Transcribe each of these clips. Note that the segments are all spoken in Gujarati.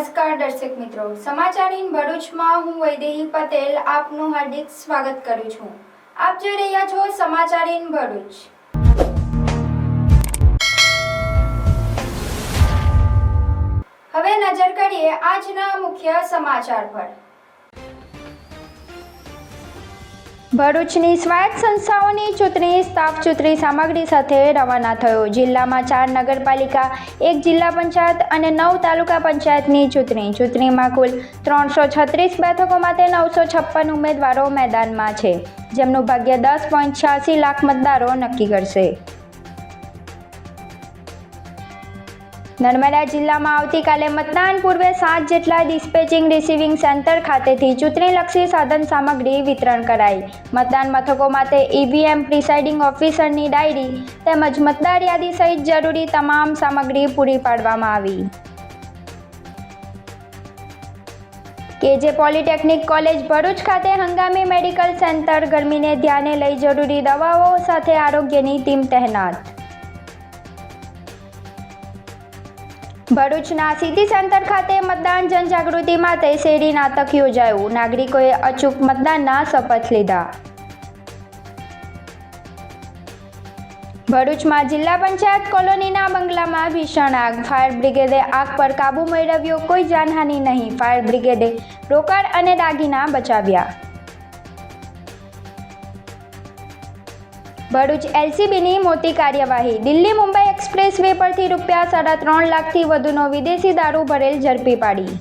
નમસ્કાર દર્શક મિત્રો, સમાચાર ઇન ભરૂચમાં હું વૈદેહી પટેલ આપનું હાર્દિક સ્વાગત કરું છું। આપ જોઈ રહ્યા છો સમાચાર ઇન ભરૂચ। હવે નજર કરીએ આજના મુખ્ય સમાચાર પર। ભરૂચની સ્વાયત્ત સંસ્થાઓની ચૂંટણી સ્ટાફ ચૂંટણી સામગ્રી સાથે રવાના થયો। જિલ્લામાં 4 નગરપાલિકા, 1 જિલ્લા પંચાયત અને 9 તાલુકા પંચાયતની ચૂંટણીમાં કુલ 336 બેઠકો માટે 956 ઉમેદવારો મેદાનમાં છે, જેમનું ભાગ્ય 10.86 લાખ મતદારો નક્કી કરશે। નર્મદા જિલ્લામાં આવતીકાલે મતદાન પૂર્વે 7 જેટલા ડિસ્પેચિંગ રિસીવિંગ સેન્ટર ખાતેથી ચૂંટણીલક્ષી સાધન સામગ્રી વિતરણ કરાઈ। મતદાન મથકો માટે ઈવીએમ, પ્રિસાઇડિંગ ઓફિસરની ડાયરી તેમજ મતદાર યાદી સહિત જરૂરી તમામ સામગ્રી પૂરી પાડવામાં આવી। કેજે પોલિટેકનિક કોલેજ ભરૂચ ખાતે હંગામી મેડિકલ સેન્ટર, ગરમીને ધ્યાને લઈ જરૂરી દવાઓ સાથે આરોગ્યની ટીમ તહેનાત। ભરૂચના સિટી સેન્ટર ખાતે મતદાન જનજાગૃતિ માટે શેરી નાટક યોજાયું। નાગરિકોએ અચૂક મતદાનના શપથ લીધા। ભરૂચમાં જિલ્લા પંચાયત કોલોનીના બંગલામાં ભીષણ આગ, ફાયર બ્રિગેડે આગ પર કાબૂ મેળવ્યો, કોઈ જાનહાનિ નહીં। ફાયર બ્રિગેડે રોકડ અને દાગીના બચાવ્યા। ભરૂચ એલસીબીની મોટી કાર્યવાહી, દિલ્હી મુંબઈ એક્સપ્રેસ વે પરથી ₹3.5 લાખથી વધુનો વિદેશી દારૂ ભરેલ ઝડપી પાડી।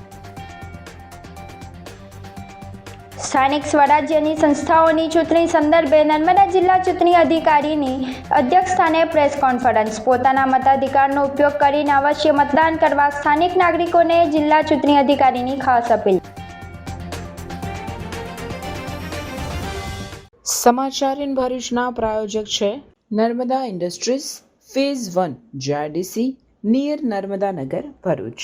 સ્થાનિક સ્વરાજ્યની સંસ્થાઓની ચૂંટણી સંદર્ભે નર્મદા જિલ્લા ચૂંટણી અધિકારીની અધ્યક્ષસ્થાને પ્રેસ કોન્ફરન્સ, પોતાના મતાધિકારનો ઉપયોગ કરીને અવશ્ય મતદાન કરવા સ્થાનિક નાગરિકોને જિલ્લા ચૂંટણી અધિકારીની ખાસ અપીલ। સમાચાર ઇન ભરૂચના પ્રાયોજક છે Narmada industries phase 1 GIDC near Narmada Nagar Bharuch.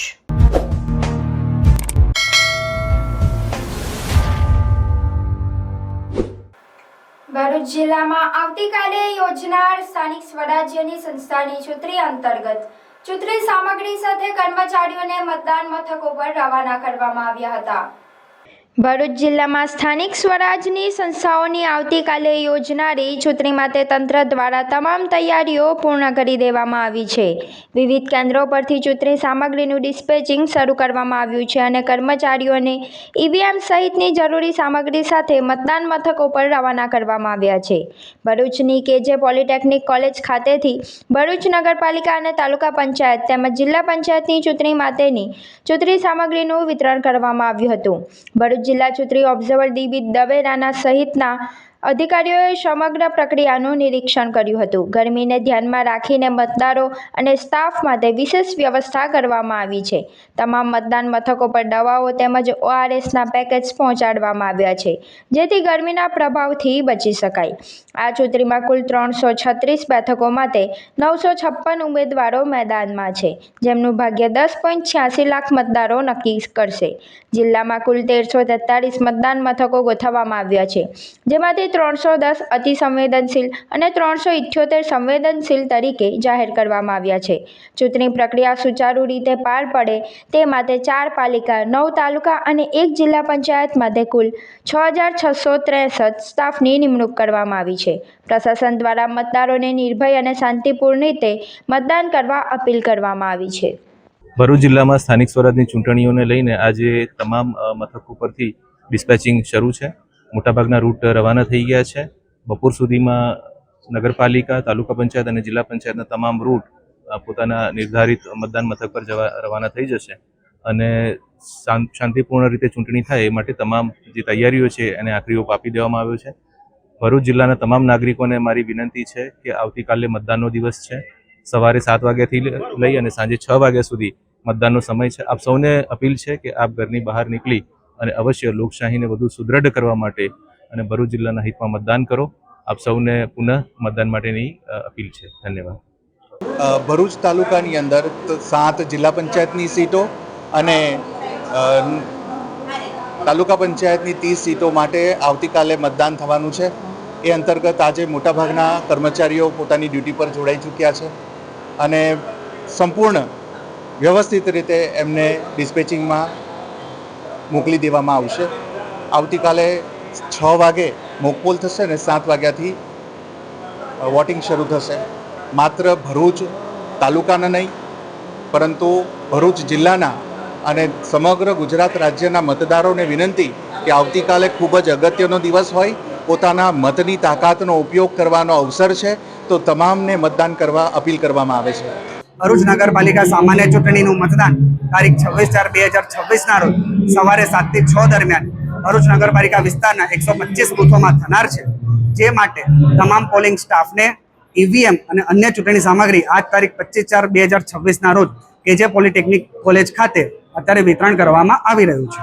Bharuch જિલ્લામાં આવતીકાલે યોજનાર સ્થાનિક સ્વરાજ્યની સંસ્થાની ચૂંટણી અંતર્ગત ચૂંટણી સામગ્રી સાથે કર્મચારીઓને મતદાન મથકો પર રવાના કરવામાં આવ્યા હતા। ભરૂચ જિલ્લામાં સ્થાનિક સ્વરાજની સંસ્થાઓની આવતીકાલે યોજનારી ચૂંટણી માટે તંત્ર દ્વારા તમામ તૈયારીઓ પૂર્ણ કરી દેવામાં આવી છે। વિવિધ કેન્દ્રો પરથી ચૂંટણી સામગ્રીનું ડિસ્પેચિંગ શરૂ કરવામાં આવ્યું છે અને કર્મચારીઓને ઈવીએમ સહિતની જરૂરી સામગ્રી સાથે મતદાન મથકો પર રવાના કરવામાં આવ્યા છે। ભરૂચની કેજે પોલિટેકનિક કોલેજ ખાતેથી ભરૂચ નગરપાલિકા અને તાલુકા પંચાયત તેમજ જિલ્લા પંચાયતની ચૂંટણી માટેની ચૂંટણી સામગ્રીનું વિતરણ કરવામાં આવ્યું હતું। ભરૂચ જિલ્લા ચૂંટણી ઓબ્ઝર્વર ડીબી દવેરાના સહિતના અધિકારીઓએ સમગ્ર પ્રક્રિયાનું નિરીક્ષણ કર્યું હતું। ગરમીને ધ્યાનમાં રાખીને મતદારો અને સ્ટાફ માટે વિશેષ વ્યવસ્થા કરવામાં આવી છે। તમામ મતદાન મથકો પર દવાઓ તેમજ ઓઆરએસના પેકેટ્સ પહોંચાડવામાં આવ્યા છે, જેથી ગરમીના પ્રભાવથી બચી શકાય। આ ચૂંટણીમાં કુલ 336 બેઠકો માટે 956 ઉમેદવારો મેદાનમાં છે, જેમનું ભાગ્ય 10.86 લાખ મતદારો નક્કી કરશે। જિલ્લામાં કુલ 1343 મતદાન મથકો ગોઠવવામાં આવ્યા છે, જેમાંથી 310 અતિ સંવેદનશીલ અને 378 સંવેદનશીલ તરીકે જાહેર કરવામાં આવ્યા છે। ચૂંટણી પ્રક્રિયા સુચારુ રીતે પાર પડે તે માટે 4 પાલિકા, 9 તાલુકા અને 1 જિલ્લા પંચાયત માટે કુલ 6663 સ્ટાફની નિમણૂક કરવામાં આવી છે। પ્રશાસન દ્વારા મતદારોને નિર્ભય અને શાંતિપૂર્ણ રીતે મતદાન કરવા અપીલ કરવામાં આવી છે। ભરૂચ જિલ્લામાં સ્થાનિક સ્વરાજની ચૂંટણીઓને લઈને આજે તમામ મથકો પરથી ડિસ્પેચિંગ શરૂ છે। મોટાભાગના રૂટ રવાના થઈ ગયા છે। બપોર સુધીમાં નગરપાલિકા, તાલુકા પંચાયત અને જિલ્લા પંચાયતના તમામ રૂટ પોતાના નિર્ધારિત મતદાન મથક પર રવાના થઈ જશે અને શાંતિપૂર્ણ રીતે ચૂંટણી થાય એ માટે તમામ જે તૈયારીઓ છે એને આખરી ઓપ આપી દેવામાં આવ્યો છે। ભરૂચ જિલ્લાના તમામ નાગરિકોને મારી વિનંતી છે કે આવતીકાલે મતદાનનો દિવસ છે। સવારે 7 વાગ્યાથી લઈ અને સાંજે 6 વાગ્યા સુધી મતદાનનો સમય છે। આપ સૌને અપીલ છે કે આપ ઘરની બહાર નીકળી અને અવશ્ય લોકશાહીને વધુ સુદૃઢ કરવા માટે અને ભરૂચ જિલ્લાના હિતમાં મતદાન કરો। આપ સૌને પુનઃ મતદાન માટેની અપીલ છે। ધન્યવાદ। ભરૂચ તાલુકાની અંદર 7 જિલ્લા પંચાયતની સીટો અને તાલુકા પંચાયતની 30 સીટો માટે આવતીકાલે મતદાન થવાનું છે। એ અંતર્ગત આજે મોટાભાગના કર્મચારીઓ પોતાની ડ્યુટી પર જોડાઈ ચૂક્યા છે અને સંપૂર્ણ વ્યવસ્થિત રીતે એમને ડિસ્પેચિંગમાં મોકલી દેવામાં આવશે. આવતીકાલે 6 વાગે મોકપોલ થશે અને 7 વાગ્યાથી વોટિંગ શરૂ થશે. માત્ર ભરૂચ તાલુકાના નહીં પરંતુ ભરૂચ જિલ્લાના અને સમગ્ર ગુજરાત રાજ્યના મતદારોને વિનંતી કે આવતીકાલે ખૂબ જ અગત્યનો દિવસ હોય, પોતાના મતની તાકાતનો ઉપયોગ કરવાનો અવસર છે, તો તમામને મતદાન કરવા અપીલ કરવામાં આવે છે. ભરૂચ નગરપાલિકા સામાન્ય ચૂંટણીનું મતદાન તારીખ 26/4/2026ના રોજ સવારે 7 થી 6 દરમિયાન ભરૂચ નગરપાલિકા વિસ્તારના 125 બૂથોમાં થનાર છે. જે માટે તમામ પોલિંગ સ્ટાફને ઈવીએમ અને અન્ય ચૂંટણી સામગ્રી આજ તારીખ 25/4/2026ના રોજ કેજે પોલિટેકનિક કોલેજ ખાતે અત્યારે વિતરણ કરવામાં આવી રહ્યું છે.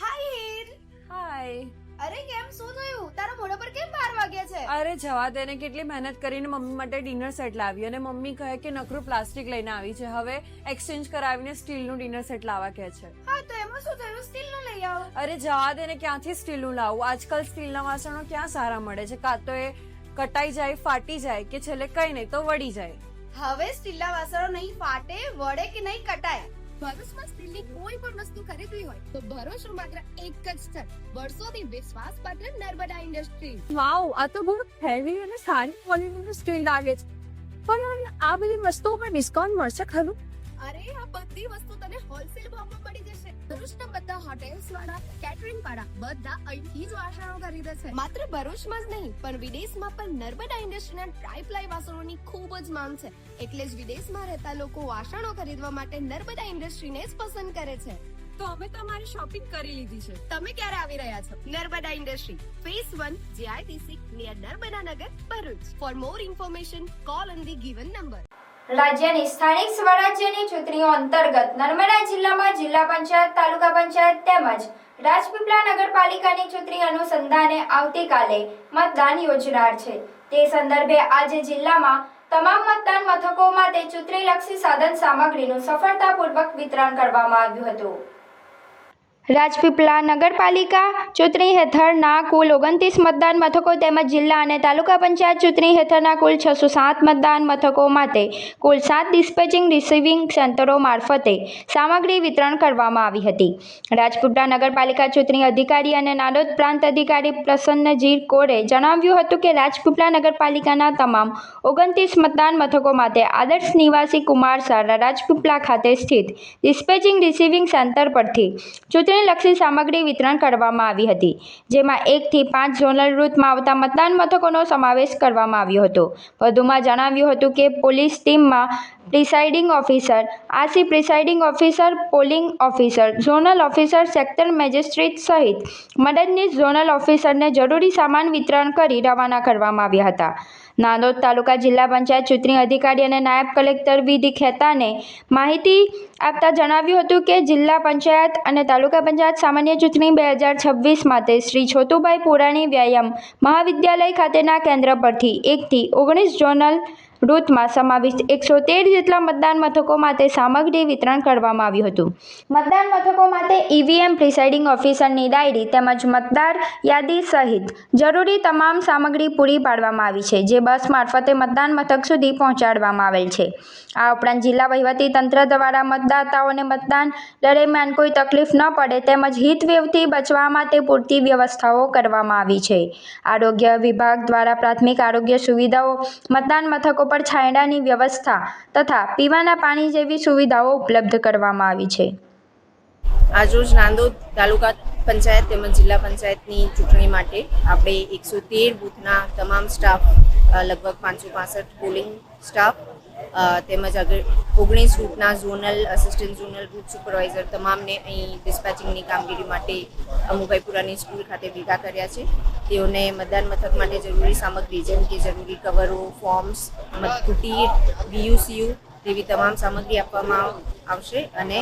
હાય હીર. હાય. અરે કેમ શું થયું? તારા મોઢા પર કેમ 12 વાગ્યા છે? અરે જવા દે ને, કેટલી મહેનત કરીને મમ્મી માટે ડિનર સેટ લાવી અને મમ્મી કહે કે નકરું પ્લાસ્ટિક લઈને આવી છે, હવે એક્સચેન્જ કરાવીને સ્ટીલનું ડિનર સેટ લાવવા કહે છે. હા તો એમાં શું થયું? સ્ટીલનું લઈ આવો. અરે જવા દે ને, ક્યાંથી સ્ટીલનું લાવું? આજકાલ સ્ટીલના વાસણો ક્યાં સારા મળે છે? કાં તો એ કટાઈ જાય, ફાટી જાય કે છેલ્લે કઈ નહીં તો વળી જાય. હવે સ્ટીલના વાસણો નહીં ફાટે, વળે કે નહીં કટાય. ભરૂચમાં સ્ટીલની કોઈ પણ વસ્તુ ખરીદવી હોય તો ભરૂચનું માત્ર એક જ સ્થળ, વર્ષોથી વિશ્વાસપાત્ર નર્મદા ઇન્ડસ્ટ્રીઝ. વાવ, આ તો બહુ હેવી અને સારી ક્વોલિટીનું સ્ટીલ લાગે છે. પણ આ બધી વસ્તુઓ પર ડિસ્કાઉન્ટ મળશે ખરું? અરે આ બધી વસ્તુ તને હોલસેલ ભાવમાં મળી જશે. ભરૂચના બધા હોટેલ્સ વાળા, કેટરિંગ વાળા બધા અહીંથી જ વાસણો ખરીદે છે. માત્ર ભરૂચમાં જ નહીં પણ વિદેશમાં પણ નર્મદા ઇન્ડસ્ટ્રીના ટ્રાય-પ્લાય વાસણોની ખૂબ જ માંગ છે. એટલે જ વિદેશમાં રહેતા લોકો વાસણો ખરીદવા માટે નર્મદા ઇન્ડસ્ટ્રીને જ પસંદ કરે છે. તો અમે તમારી શોપિંગ કરી લીધી છે. તમે ક્યારે આવી રહ્યા છો? Narmada industry phase 1 JITC near Narmada Nagar, Bharuch. For more information call on the given number. રાજ્યની સ્થાનિક સ્વરાજ્યની ચૂંટણીઓ અંતર્ગત નર્મદા જિલ્લામાં જિલ્લા પંચાયત, તાલુકા પંચાયત તેમજ રાજપીપળા નગરપાલિકાની ચૂંટણી અનુસંધાને આવતીકાલે મતદાન યોજાનાર છે. તે સંદર્ભે આજે જિલ્લામાં તમામ મતદાન મથકો માટે ચૂંટણીલક્ષી સાધન સામગ્રીનું સફળતાપૂર્વક વિતરણ કરવામાં આવ્યું હતું. રાજપીપળા નગરપાલિકા ચૂંટણી હેઠળના કુલ 29 મતદાન મથકો તેમજ જિલ્લા અને તાલુકા પંચાયત ચૂંટણી હેઠળના કુલ 607 મતદાન મથકો માટે કુલ 7 ડિસ્પેચિંગ રિસીવિંગ સેન્ટરો મારફતે સામગ્રી વિતરણ કરવામાં આવી હતી. રાજપીપળા નગરપાલિકા ચૂંટણી અધિકારી અને નાડોદ પ્રાંત અધિકારી પ્રસન્નજીત કોરે જણાવ્યું હતું કે રાજપીપળા નગરપાલિકાના તમામ 29 મતદાન મથકો માટે આદર્શ નિવાસી કુમાર સારા રાજપીપળા ખાતે સ્થિત ડિસ્પેચિંગ રિસીવિંગ સેન્ટર પરથી લક્ષી સામગ્રી વિતરણ કરવામાં આવી હતી, જેમાં 1 થી 5 ઝોનલ રૂટમાં આવતા મતદાન મથકોનો સમાવેશ કરવામાં આવ્યો હતો. વધુમાં જણાવ્યું હતું કે પોલીસ ટીમમાં presiding officer, RC presiding officer, polling officer, zonal officer, sector magistrate સહિત મદદનીશ ઝોનલ ઓફિસરને જરૂરી સામાન વિતરણ કરી રવાના કરવામાં આવ્યા હતા. નાંદોદ તાલુકા જિલ્લા પંચાયત ચૂંટણી અધિકારી અને નાયબ કલેક્ટર વિધિ ખેતાને માહિતી આપતા જણાવ્યું હતું કે જિલ્લા પંચાયત અને તાલુકા પંચાયત સામાન્ય ચૂંટણી 2026 માટે શ્રી છોટુભાઈ પુરાણી વ્યાયામ મહાવિદ્યાલય ખાતેના કેન્દ્ર પરથી 1 થી 19 ઝોનલ રૂટમાં સમાવિષ્ટ 113 જેટલા મતદાન મથકો માટે સામગ્રી વિતરણ કરવામાં આવ્યું હતું. મતદાન મથકો માટે ઈવીએમ, પ્રિસાઇડિંગ ઓફિસરની ડાયરી તેમજ મતદાર યાદી સહિત જરૂરી તમામ સામગ્રી પૂરી પાડવામાં આવી છે, જે બસ મારફતે મતદાન મથક સુધી પહોંચાડવામાં આવેલ છે. આ ઉપરાંત જિલ્લા વહીવટી તંત્ર દ્વારા મતદાતાઓને મતદાન દરમિયાન કોઈ તકલીફ ન પડે તેમજ હીટવેવથી બચવા માટે પૂરતી વ્યવસ્થાઓ કરવામાં આવી છે. આરોગ્ય વિભાગ દ્વારા પ્રાથમિક આરોગ્ય સુવિધાઓ, મતદાન મથકો પર છાંયડાની વ્યવસ્થા તથા પીવાના પાણી જેવી સુવિધાઓ ઉપલબ્ધ કરવામાં આવી છે. આજરોજ નાંદોદ તાલુકા પંચાયત તેમજ જિલ્લા પંચાયતની ચૂંટણી માટે આપણે 113 બૂથના તમામ સ્ટાફ, લગભગ 565 પોલિંગ સ્ટાફ તેમજ 19 રૂટના zonal assistant zonal route supervisor તમામને અહીં ડિસ્પેચિંગની કામગીરી માટે અમુભાઈ પુરાની સ્કૂલ ખાતે ભેગા કર્યા છે. તેઓને મતદાન મથક માટે જરૂરી સામગ્રી જેમ કે જરૂરી કવરો, ફોર્મ્સ, મતકુટી, BUCU તેવી તમામ સામગ્રી આપવામાં આવશે અને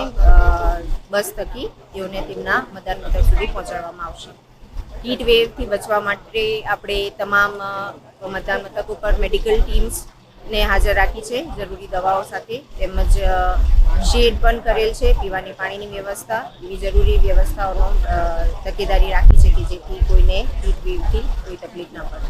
બસ થકી તેઓને તેમના મતદાન મથક સુધી પહોંચાડવામાં આવશે. હીટ વેવથી બચવા માટે આપણે તમામ મતદાન મથકો પર મેડિકલ ટીમ્સ ને હાજર રાખી છે, જરૂરી દવાઓ સાથે, તેમજ શેડ પણ કરેલ છે, પીવાની પાણીની વ્યવસ્થા, એવી જરૂરી વ્યવસ્થાઓનો તકેદારી રાખી છે કે જેથી કોઈને હીટ વેવથી કોઈ તકલીફ ના પડે.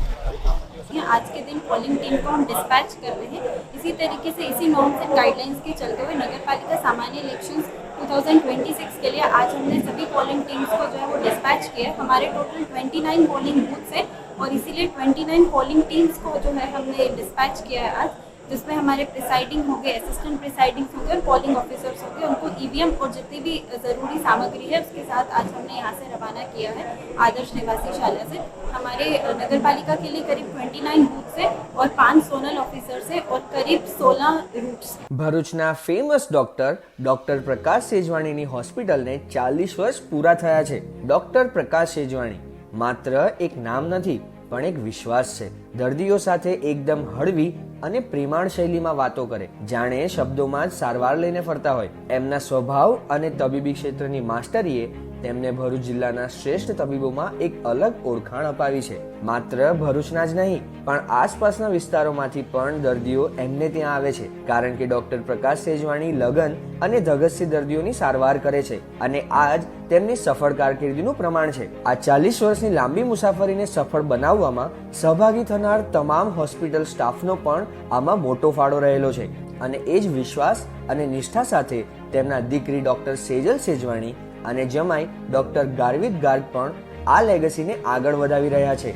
आज के दिन पोलिंग टीम को हम डिस्पैच कर रहे हैं। इसी तरीके से इसी नॉर्म्स एंड गाइडलाइंस के चलते हुए नगर पालिका सामान्य इलेक्शंस 2026 के लिए आज हमने सभी पोलिंग टीम्स को जो है वो डिस्पैच किया है। हमारे टोटल 29 पोलिंग बूथ्स हैं और इसीलिए 29 पोलिंग टीम्स को जो है हमने डिस्पैच किया है आज, जिसमें हमारे प्रिसाइडिंग होंगे, असिस्टेंट प्रिसाइडिंग होंगे और पोलिंग ऑफिसर्स होंगे। उनको ईवीएम और जितनी भी ज़रूरी सामग्री है उसके साथ आज हमने यहाँ से रवाना किया है आदर्श निवासी शाला से। हमारे नगर पालिका के लिए करीब 29 बूथ है और 5 सोनल ऑफिसर्स है और करीब 16 रूट्स। ભરૂચના ફેમસ ડોક્ટર પ્રકાશ સેજવાણીની હોસ્પિટલને 40 વર્ષ પૂરા થયા છે. ડોક્ટર પ્રકાશ સેજવાણી માત્ર એક નામ નથી પણ એક વિશ્વાસ છે. દર્દીઓ સાથે એકદમ હળવી અને પ્રેમાળ શૈલીમાં વાતો કરે, જાણે શબ્દોમાં જ સારવાર લઈને ફરતા હોય. એમના સ્વભાવ અને તબીબી ક્ષેત્રની માસ્ટરીએ તેમને ભરૂચ જિલ્લાના શ્રેષ્ઠ તબીબોમાં એક અલગ ઓળખાણ અપાવી છે. માત્ર ભરૂચના જ નહીં પણ આસપાસના વિસ્તારોમાંથી પણ દર્દીઓ એમને ત્યાં આવે છે, કારણ કે ડોક્ટર પ્રકાશ સેજવાણી લગન અને ધગતથી દર્દીઓની સારવાર કરે છે અને આ જ તેમની સફળ કારકિર્દીનું પ્રમાણ છે. આ 40 વર્ષની લાંબી મુસાફરીને સફળ બનાવવામાં સહભાગી થનાર તમામ હોસ્પિટલ સ્ટાફનો પણ આમાં મોટો ફાળો રહેલો છે અને એ જ વિશ્વાસ અને નિષ્ઠા સાથે તેમના દીકરી ડોક્ટર સેજલ સેજવાણી અને જમાઈ ડોક્ટર ગાર્વિત ગાર્ગ પણ આ લેગસીને આગળ વધાવી રહ્યા છે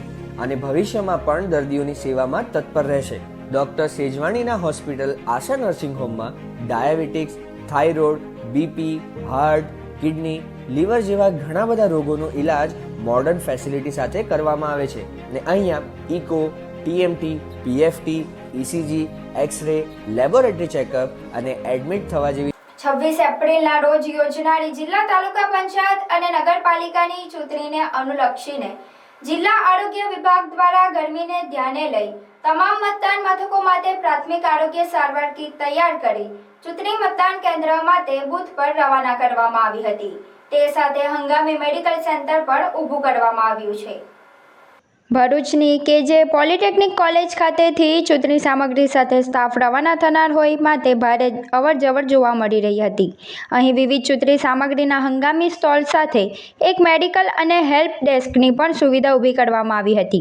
અને ભવિષ્યમાં પણ દર્દીઓની સેવામાં તત્પર રહેશે. ડોક્ટર સેજવાણીના હોસ્પિટલ આશા નર્સિંગ હોમમાં diabetics, thyroid, BP, heart, kidney, liver જેવા ઘણા બધા રોગોનો ઇલાજ મોડર્ન ફેસિલિટી સાથે કરવામાં આવે છે અને અહીંયા echo, TMT, PFT, ECG, x ray, laboratory checkup અને એડમિટ થવા જેવી 26 એપ્રિલના રોજ યોજનારી જિલ્લા તાલુકા પંચાયત અને નગરપાલિકાની ચૂંટણીને અનુલક્ષીને જિલ્લા આરોગ્ય વિભાગ દ્વારા ગરમીને ધ્યાને લઈ તમામ મતદાન મથકો માટે પ્રાથમિક આરોગ્ય સારવાર કીટ તૈયાર કરી ચૂંટણી મતદાન કેન્દ્ર માટે બૂથ પર રવાના કરવામાં આવી હતી. તે સાથે હંગામી મેડિકલ સેન્ટર પણ ઊભું કરવામાં આવ્યું છે. ભરૂચની કેજે પોલિટેકનિક કોલેજ ખાતેથી ચૂંટણી સામગ્રી સાથે સ્ટાફ રવાના થનાર હોય માટે ભારે અવરજવર જોવા મળી રહી હતી. અહીં વિવિધ ચૂંટણી સામગ્રીના હંગામી સ્ટોલ સાથે એક મેડિકલ અને હેલ્પ ડેસ્કની પણ સુવિધા ઊભી કરવામાં આવી હતી,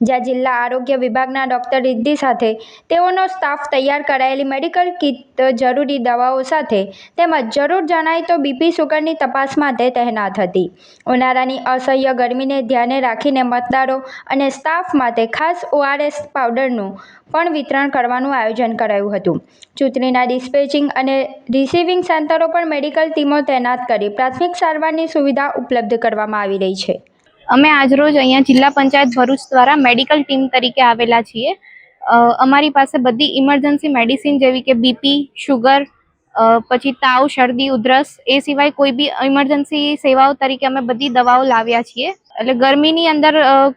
જ્યાં જિલ્લા આરોગ્ય વિભાગના ડૉક્ટર રિદ્ધિ સાથે તેઓનો સ્ટાફ તૈયાર કરાયેલી મેડિકલ કિટ, જરૂરી દવાઓ સાથે તેમજ જરૂર જણાય તો બીપી સુગરની તપાસ માટે તહેનાત હતી. ઉનાળાની અસહ્ય ગરમીને ધ્યાને રાખીને મતદારો અને સ્ટાફ માટે ખાસ ORS પાવડરનું પણ વિતરણ કરવાનું આયોજન કરાયું હતું. ચૂંટણીના ડિસ્પેચિંગ અને રિસીવિંગ સેન્ટરો પર મેડિકલ ટીમો તૈનાત કરી પ્રાથમિક સારવારની સુવિધા ઉપલબ્ધ કરવામાં આવી રહી છે. અમે આજરોજ અહીંયા જિલ્લા પંચાયત ભરૂચ દ્વારા મેડિકલ ટીમ તરીકે આવેલા છીએ. અમારી પાસે બધી ઇમરજન્સી મેડિસિન જેવી કે બીપી, શુગર, પછી તાવ, શરદી, ઉધરસ, એ સિવાય કોઈ બી ઇમરજન્સી સેવાઓ તરીકે અમે બધી દવાઓ લાવ્યા છીએ. એટલે ગરમીની અંદર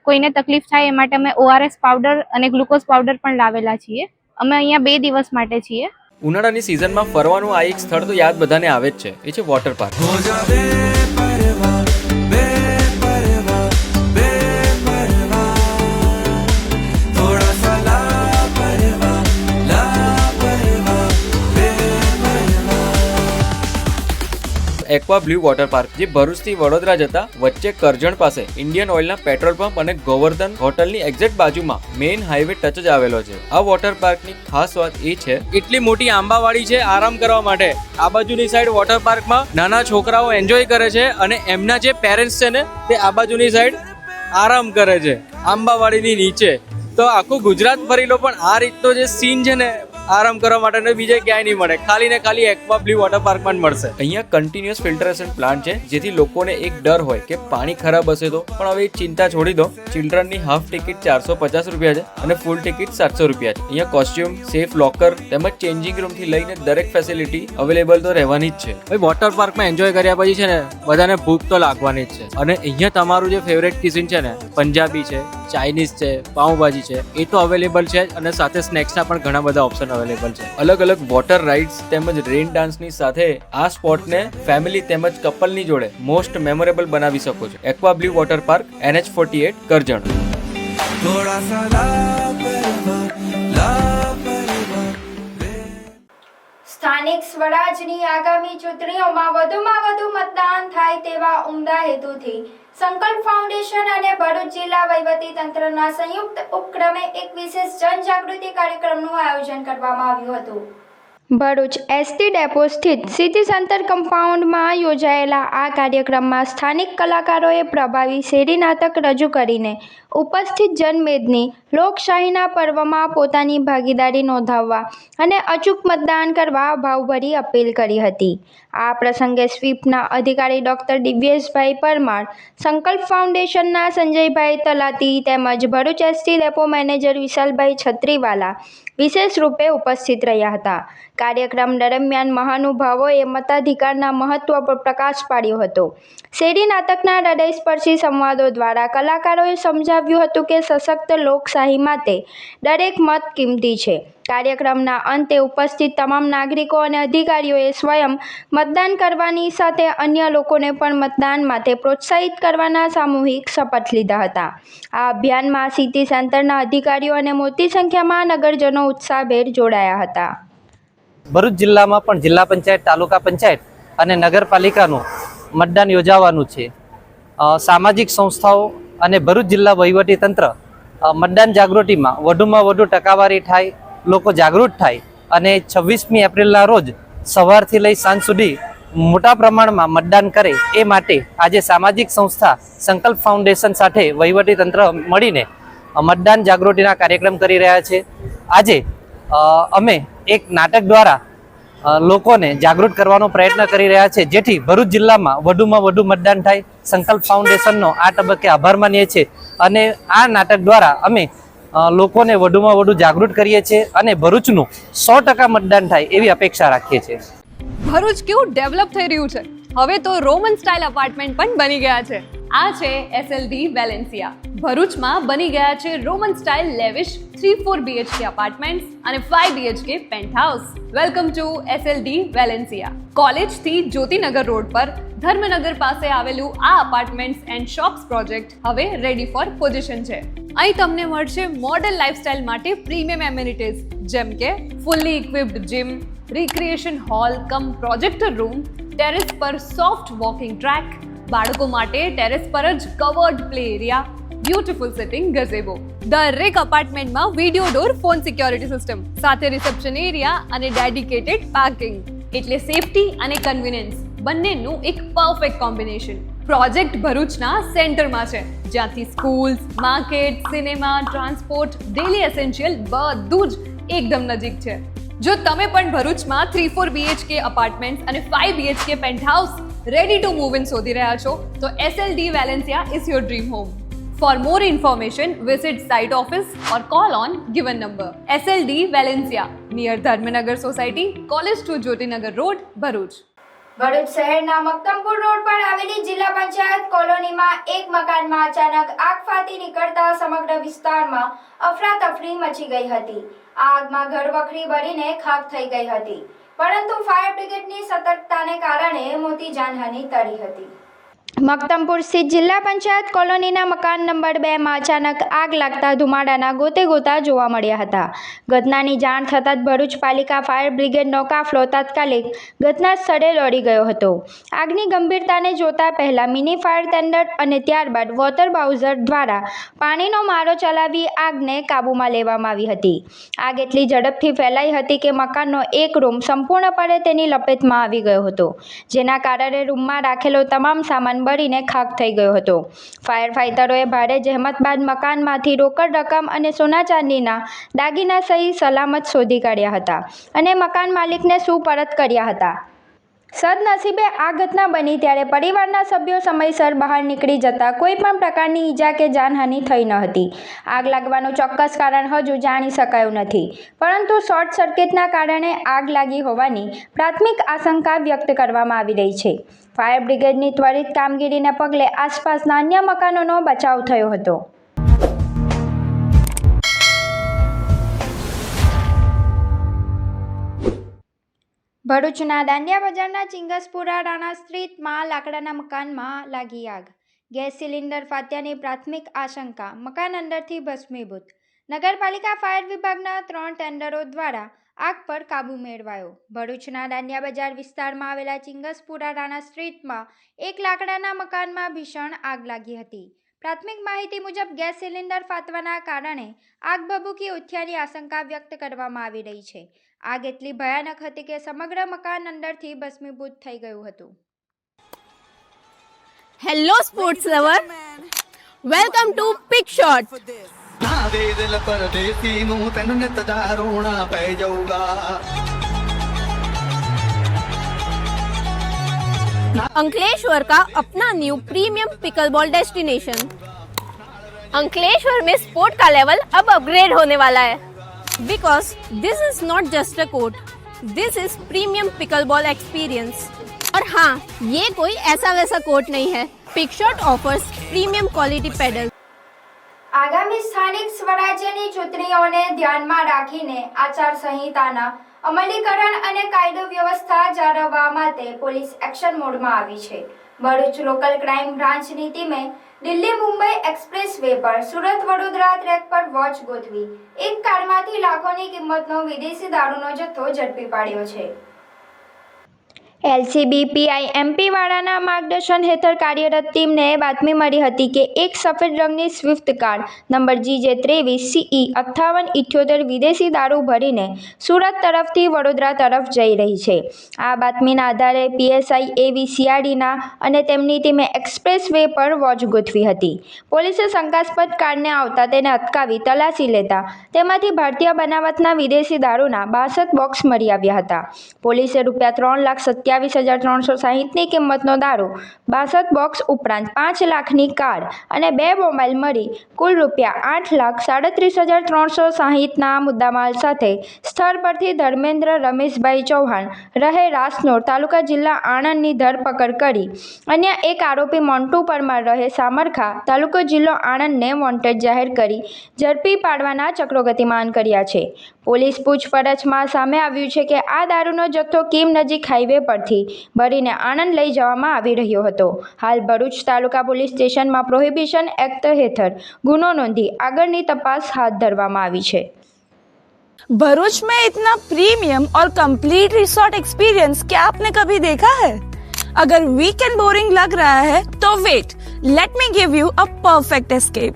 કોઈને તકલીફ થાય એ માટે અમે ORS પાવડર અને ગ્લુકોઝ પાવડર પણ લાવેલા છીએ. અમે અહીંયા 2 દિવસ માટે છીએ. ઉનાળાની સિઝનમાં ફરવાનું આ એક સ્થળ તો યાદ બધાને આવે જ છે, એ છે water park. Aqua blue water park જે ભરૂચથી વડોદરા જતા વચ્ચે કરજણ પાસે ઇન્ડિયન ઓઇલના પેટ્રોલ પંપ અને ગોવર્ધન હોટલની એક્ઝેક્ટ બાજુમાં મેઇન હાઈવે ટચ જ આવેલો છે. આ વોટર પાર્કની ખાસ વાત એ છે એટલી મોટી આંબાવાડી છે આરામ કરવા માટે. આ બાજુની સાઈડ વોટર પાર્કમાં નાના છોકરાઓ એન્જોય કરે છે અને એમના જે પેરેન્ટ્સ છે ને તે આ બાજુની સાઈડ આરામ કરે છે આંબાવાડીની નીચે. તો આખું ગુજરાત ફરી લો પણ આ રીતનો જે સીન છે ને આરામ કરવા માટે બીજે ક્યાંય નહીં મળે, ખાલી ને ખાલી એક્વા બ્લુ વોટર પાર્કમાં જ મળશે. અહીંયા કન્ટિન્યુઅસ ફિલ્ટરેશન પ્લાન્ટ છે, જેથી લોકોને એક ડર હોય કે પાણી ખરાબ હશે તો, પણ હવે ચિંતા છોડી દો. ચિલ્ડ્રનની હાફ ટિકિટ 450 રૂપિયા છે અને ફૂલ ટિકિટ 700 રૂપિયા છે. અહીંયા કોસ્ટ્યુમ, સેફ લોકર તેમજ ચેન્જિંગ રૂમ થી લઈને દરેક ફેસિલિટી અવેલેબલ તો રહેવાની જ છે. ભાઈ વોટર પાર્કમાં એન્જોય કર્યા પછી છે ને બધાને ભૂખ તો લાગવાની જ છે. અને અહીંયા તમારું જે ફેવરેટ કિચન છે ને, પંજાબી છે, ચાઇનીઝ છે, પાઉંભાજી છે, એ તો અવેલેબલ છે અને સાથે સ્નેક્સના પણ ઘણા બધા ઓપ્શન અવેલેબલ છે. અલગ અલગ વોટર રાઇડ્સ તેમજ રેન ડાન્સની સાથે આ સ્પોટને ફેમિલી તેમજ કપલની જોડે મોસ્ટ મેમોરેબલ બનાવી શકો છો. Aqua blue water park, NH48, Karjan. સ્થાનિક સ્થાનિક સ્વરાજની આગામી ચૂંટણીઓમાં વધુમાં વધુ મતદાન થાય તેવા ઉમદા હેતુથી સંકલ્પ ફાઉન્ડેશન અને ભરૂચ જિલ્લા વહીવટી તંત્રના સંયુક્ત ઉપક્રમે એક વિશેષ જનજાગૃતિ કાર્યક્રમનું આયોજન કરવામાં આવ્યું હતું. ભરૂચ એસટી ડેપો સ્થિત સિટી સેન્ટર કમ્પાઉન્ડમાં યોજાયેલા આ કાર્યક્રમમાં સ્થાનિક કલાકારોએ પ્રભાવી શેરી નાટક રજૂ કરીને ઉપસ્થિત જનમેદની લોકશાહીના પર્વમાં પોતાની ભાગીદારી નોંધાવવા અને અચૂક મતદાન કરવા ભાવભરી અપીલ કરી હતી. આ પ્રસંગે સ્વીપના અધિકારી ડોક્ટર દિવ્યેશભાઈ પરમાર, સંકલ્પ ફાઉન્ડેશનના સંજયભાઈ તલાટી તેમજ ભરૂચ એસટી ડેપો મેનેજર વિશાલભાઈ છત્રીવાલા વિશેષ રૂપે ઉપસ્થિત રહ્યા હતા. કાર્યક્રમ દરમિયાન મહાનુભાવોએ મતાધિકારના મહત્વ પર પ્રકાશ પાડ્યો હતો. શેરી નાટકના હૃદયસ્પર્શી સંવાદો દ્વારા કલાકારોએ સમજાવ્યું હતું કે સશક્ત લોકશાહી માટે દરેક મત કિંમતી છે. કાર્યક્રમના અંતે ઉપસ્થિત તમામ નાગરિકો અને અધિકારીઓએ સ્વયં મતદાન કરવાની સાથે અન્ય લોકોને પણ મતદાન માટે પ્રોત્સાહિત કરવાના સામૂહિક શપથ લીધા હતા. આ અભિયાનમાં સિટી સેન્ટરના અધિકારીઓ અને મોટી સંખ્યામાં નગરજનો ઉત્સાહભેર જોડાયા હતા. ભરૂચ જિલ્લામાં પણ જિલ્લા પંચાયત, તાલુકા પંચાયત અને નગરપાલિકાનું મતદાન યોજાવાનું છે. સામાજિક સંસ્થાઓ અને ભરૂચ જિલ્લા વહીવટી તંત્ર મતદાન જાગૃતિમાં વધુમાં વધુ ટકાવારી થાય, લોકો જાગૃત થાય અને 26મી એપ્રિલના રોજ સવારથી લઈ સાંજ સુધી મોટા પ્રમાણમાં મતદાન કરે એ માટે આજે સામાજિક સંસ્થા સંકલ્પ ફાઉન્ડેશન સાથે વહીવટી તંત્ર મળીને મતદાન જાગૃતિના કાર્યક્રમ કરી રહ્યા છે. આજે અમે એક નાટક દ્વારા લોકોને જાગૃત કરવાનો પ્રયત્ન કરી રહ્યા છે, જેથી ભરૂચ જિલ્લામાં વધુમાં વધુ મતદાન થાય. સંકલ્પ ફાઉન્ડેશનનો આ તબક્કે આભાર માનીએ છીએ અને આ નાટક દ્વારા અમે લોકોને વધુમાં વધુ જાગૃત કરીએ છીએ અને ભરૂચનું 100% મતદાન થાય એવી અપેક્ષા રાખીએ છીએ. ભરૂચ કેવું ડેવલપ થઈ રહ્યું છે. હવે તો રોમન સ્ટાઇલ અપાર્ટમેન્ટ પણ બની ગયા છે. આ છે SLD વેલેન્સિયા. ભરૂચમાં બની ગયા છે Roman style lavish 3-4 BHK apartments અને 5 BHK penthouse. Welcome to SLD Valencia. કોલેજથી જ્યોતિનગર રોડ પર ધર્મનગર પાસે આવેલું આ અપાર્ટમેન્ટ્સ એન્ડ શોપ્સ પ્રોજેક્ટ હવે રેડી ફોર પોઝિશન છે. અહીં તમને મળશે મોડર્ન લાઇફસ્ટાઇલ માટે પ્રીમિયમ એમ્યુનિટીઝ જેમ કે fully equipped gym, recreation hall cum projector room, terrace પર સોફ્ટ વોકિંગ ટ્રેક, બાળકો માટે ટેરેસ પર જ covered play area, beautiful sitting gazebo. દરેક અપાર્ટમેન્ટમાં video door phone security system સાથે રિસેપ્શન એરિયા અને ડેડિકેટેડ પાર્કિંગ, એટલે સેફટી અને કન્વીનિયન્સ બંનેનું એક પરફેક્ટ કોમ્બિનેશન. પ્રોજેક્ટ ભરૂચના સેન્ટરમાં છે, જ્યાંથી schools, market, cinema, transport, daily essential બધું જ એકદમ નજીક છે. જો તમે પણ ભરૂચમાં 3-4 BHK અપાર્ટમેન્ટ્સ અને 5 BHK penthouse ready to move in શોધી રહ્યા છો તો SLD Valencia is your dream home. For more information, visit site office or call on given number. SLD Valencia, near Dharmanagar Society, College to Jyotinagar Road, Bharuch. Bharuch શહેરના મક્તમપુર રોડ પર આવેલી જિલ્લા પંચાયત કોલોનીમાં એક મકાનમાં અચાનક આગ ફાટી નીકળતા સમગ્ર વિસ્તારમાં અફરાતફરી મચી ગઈ હતી. આગમાં ઘરવખરી બળીને ખાખ થઈ ગઈ હતી, પરંતુ ફાયર બ્રિગેડની સતર્કતાને કારણે મોટી જાનહાનિ ટળી હતી. મક્તમપુર સ્થિત જિલ્લા પંચાયત કોલોનીના મકાન નંબર 2માં અચાનક આગ લાગતા ધુમાડાના ગોતે ગોતા જોવા મળ્યા હતા. ઘટનાની જાણ થતાં જ ભરૂચ પાલિકા ફાયર બ્રિગેડનો કાફલો તાત્કાલિક ઘટના સ્થળે દોડી ગયો હતો. આગની ગંભીરતાને જોતા પહેલા મિની ફાયર ટેન્ડર અને ત્યારબાદ વોટર બાઉઝર દ્વારા પાણીનો મારો ચલાવી આગને કાબૂમાં લેવામાં આવી હતી. આગ એટલી ઝડપથી ફેલાઈ હતી કે મકાનનો એક રૂમ સંપૂર્ણપણે તેની લપેટમાં આવી ગયો હતો, જેના કારણે રૂમમાં રાખેલો તમામ સામાન બળીને ખાખ થઈ ગયો હતો. ફાયર ફાઇટરોએ ભારે જહેમત બાદ મકાનમાંથી રોકડ રકમ અને સોના ચાંદીના દાગીના સહિત સલામત શોધી કાઢ્યા હતા અને મકાન માલિકને સુપરત કર્યા હતા. સદનસીબે આ ઘટના બની ત્યારે પરિવારના સભ્યો સમયસર બહાર નીકળી જતા કોઈ પણ પ્રકારની ઈજા કે જાનહાનિ થઈ ન હતી. આગ લાગવાનું ચોક્કસ કારણ હજુ જાણી શકાયું નથી, પરંતુ શોર્ટ સર્કિટના કારણે આગ લાગી હોવાની પ્રાથમિક આશંકા વ્યક્ત કરવામાં આવી રહી છે. ફાયર બ્રિગેડની ત્વરિત કામગીરીને પગલે આસપાસના અન્ય મકાનોનો બચાવ થયો હતો. ભરૂચના દાંડિયા બજારના ચિંગસપુરા રાણા સ્ટ્રીટમાં લાકડાના મકાનમાં લાગી આગ. ગેસ સિલિન્ડર ફાટ્યાની પ્રાથમિક આશંકા, મકાન અંદરથી ભસ્મીભૂત. નગરપાલિકા ફાયર વિભાગના 3 ટેન્ડરો દ્વારા આગ પર કાબૂ મેળવાયો. ભરૂચના દાંડિયા બજાર વિસ્તારમાં આવેલા ચિંગસપુરા રાણા સ્ટ્રીટમાં એક લાકડાના મકાનમાં ભીષણ આગ લાગી હતી. પ્રાથમિક માહિતી મુજબ ગેસ સિલિન્ડર ફાટવાના કારણે આગ ભભૂકી ઉઠ્યાની આશંકા વ્યક્ત કરવામાં આવી રહી છે. આગ એટલી ભયાનક હતી કે સમગ્ર મકાન અંદરથી ભસ્મીભૂત થઈ ગયું હતું. Hello sports lover, welcome to Pick Shot. Ankleshwar का अपना new premium pickleball destination. Ankleshwar में स्पोर्ट का लेवल अब अपग्रेड होने वाला है, because this is not just a court, this is premium pickleball experience. और हाँ, ये कोई ऐसा वैसा कोर्ट नहीं है. Pick Shot offers premium quality paddle. આગામી સ્થાનિક સ્વરાજ્યની ચૂંટણીઓને ધ્યાનમાં રાખીને આચારસંહિતાના અમલીકરણ અને કાયદો વ્યવસ્થા જાળવવા માટે પોલીસ એક્શન મોડમાં આવી છે. ભરૂચ લોકલ ક્રાઇમ બ્રાન્ચની ટીમે દિલ્હી મુંબઈ એક્સપ્રેસ વે પર સુરત વડોદરા ટ્રેક પર વોચ ગોઠવી એક કારમાંથી લાખોની કિંમતનો વિદેશી દારૂનો જથ્થો ઝડપી પાડ્યો છે. એલસીબી પીઆઈ એમપી વાળાના માર્ગદર્શન હેઠળ કાર્યરત ટીમને બાતમી મળી હતી કે એક સફેદ રંગની Swift car number GJ23 CE 5878 વિદેશી દારૂ ભરીને સુરત તરફથી વડોદરા તરફ જઈ રહી છે. આ બાતમીના આધારે પીએસઆઈ એવી સિયાડીના અને તેમની ટીમે એક્સપ્રેસ વે પર વોચ ગોઠવી હતી. પોલીસે શંકાસ્પદ કારને આવતા તેને અટકાવી તલાશી લેતા તેમાંથી ભારતીય બનાવટના વિદેશી દારૂના 62 બોક્સ મળી આવ્યા હતા. પોલીસે ₹5,27,360ની કિંમતનો દારૂ, 62 બોક્સ ઉપરાંત 5 લાખની કાર અને 2 મોબાઈલ મળી કુલ ₹8,37,360ના મુદ્દામાલ સાથે સ્થળ પરથી ધર્મેન્દ્ર રમેશભાઈ ચૌહાણ રહે રાસનોર તાલુકા જિલ્લા આણંદની ધરપકડ કરી અન્ય એક આરોપી મોન્ટુ પરમાર રહે સામરખા તાલુકો જિલ્લો આણંદને વોન્ટેડ જાહેર કરી ઝડપી પાડવાના ચક્રો ગતિમાન કર્યા છે. પોલીસ પૂછપરછમાં સામે આવ્યું છે કે આ દારૂનો જથ્થો કીમ નજીક હાઈવે પરથી ભરીને આણંદ લઈ જવામાં આવી રહ્યો હતો. હાલ ભરૂચ તાલુકા પોલીસ સ્ટેશનમાં પ્રોહિબિશન એક્ટ હેઠળ ગુનો નોંધી આગળની તપાસ હાથ ધરવામાં આવી છે. भरूच में इतना प्रीमियम और कंप्लीट रिसोर्ट एक्सपीरियंस क्या आपने कभी देखा है? अगर वीकेंड बोरिंग लग रहा है तो wait, let me give you a perfect escape.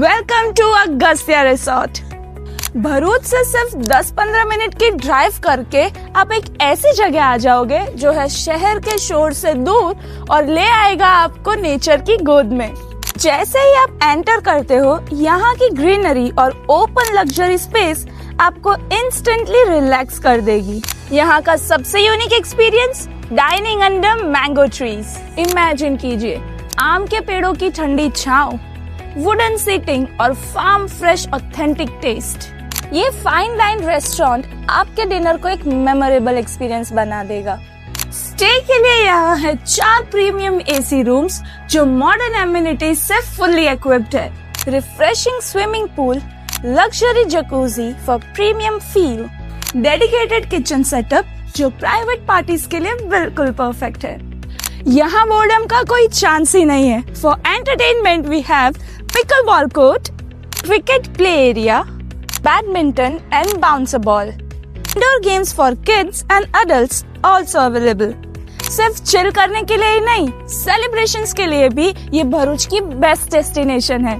Welcome to Agastya resort. Bharuch से सिर्फ 10-15 मिनट की ड्राइव करके आप एक ऐसी जगह आ जाओगे जो है शहर के शोर से दूर और ले आएगा आपको नेचर की गोद में. जैसे ही आप एंटर करते हो, यहाँ की ग्रीनरी और ओपन लग्जरी स्पेस आपको इंस्टेंटली रिलैक्स कर देगी. यहाँ का सबसे unique experience, dining under mango trees. Imagine कीजिए आम के पेड़ों की ठंडी छांव, वुडन सीटिंग और फार्म फ्रेश ऑथेंटिक टेस्ट. ये फाइन डाइन रेस्टोरेंट आपके डिनर को एक मेमोरेबल एक्सपीरियंस बना देगा. स्टे के लिए यहाँ है 4 प्रीमियम एसी रूम्स जो मॉडर्न एमिनिटीज से फुल्ली इक्विप्ड है. Refreshing swimming pool, luxury jacuzzi for premium feel, dedicated kitchen setup जो प्राइवेट पार्टीज के लिए बिल्कुल परफेक्ट है. यहाँ बोर्डम का कोई चांस ही नहीं है. For entertainment we have pickleball court, cricket play area, badminton and bouncer ball. Indoor games for kids and adults also available. सिर्फ चिल करने के लिए ही नहीं, सेलिब्रेशंस के लिए भी ये भरूच की बेस्ट डेस्टिनेशन है.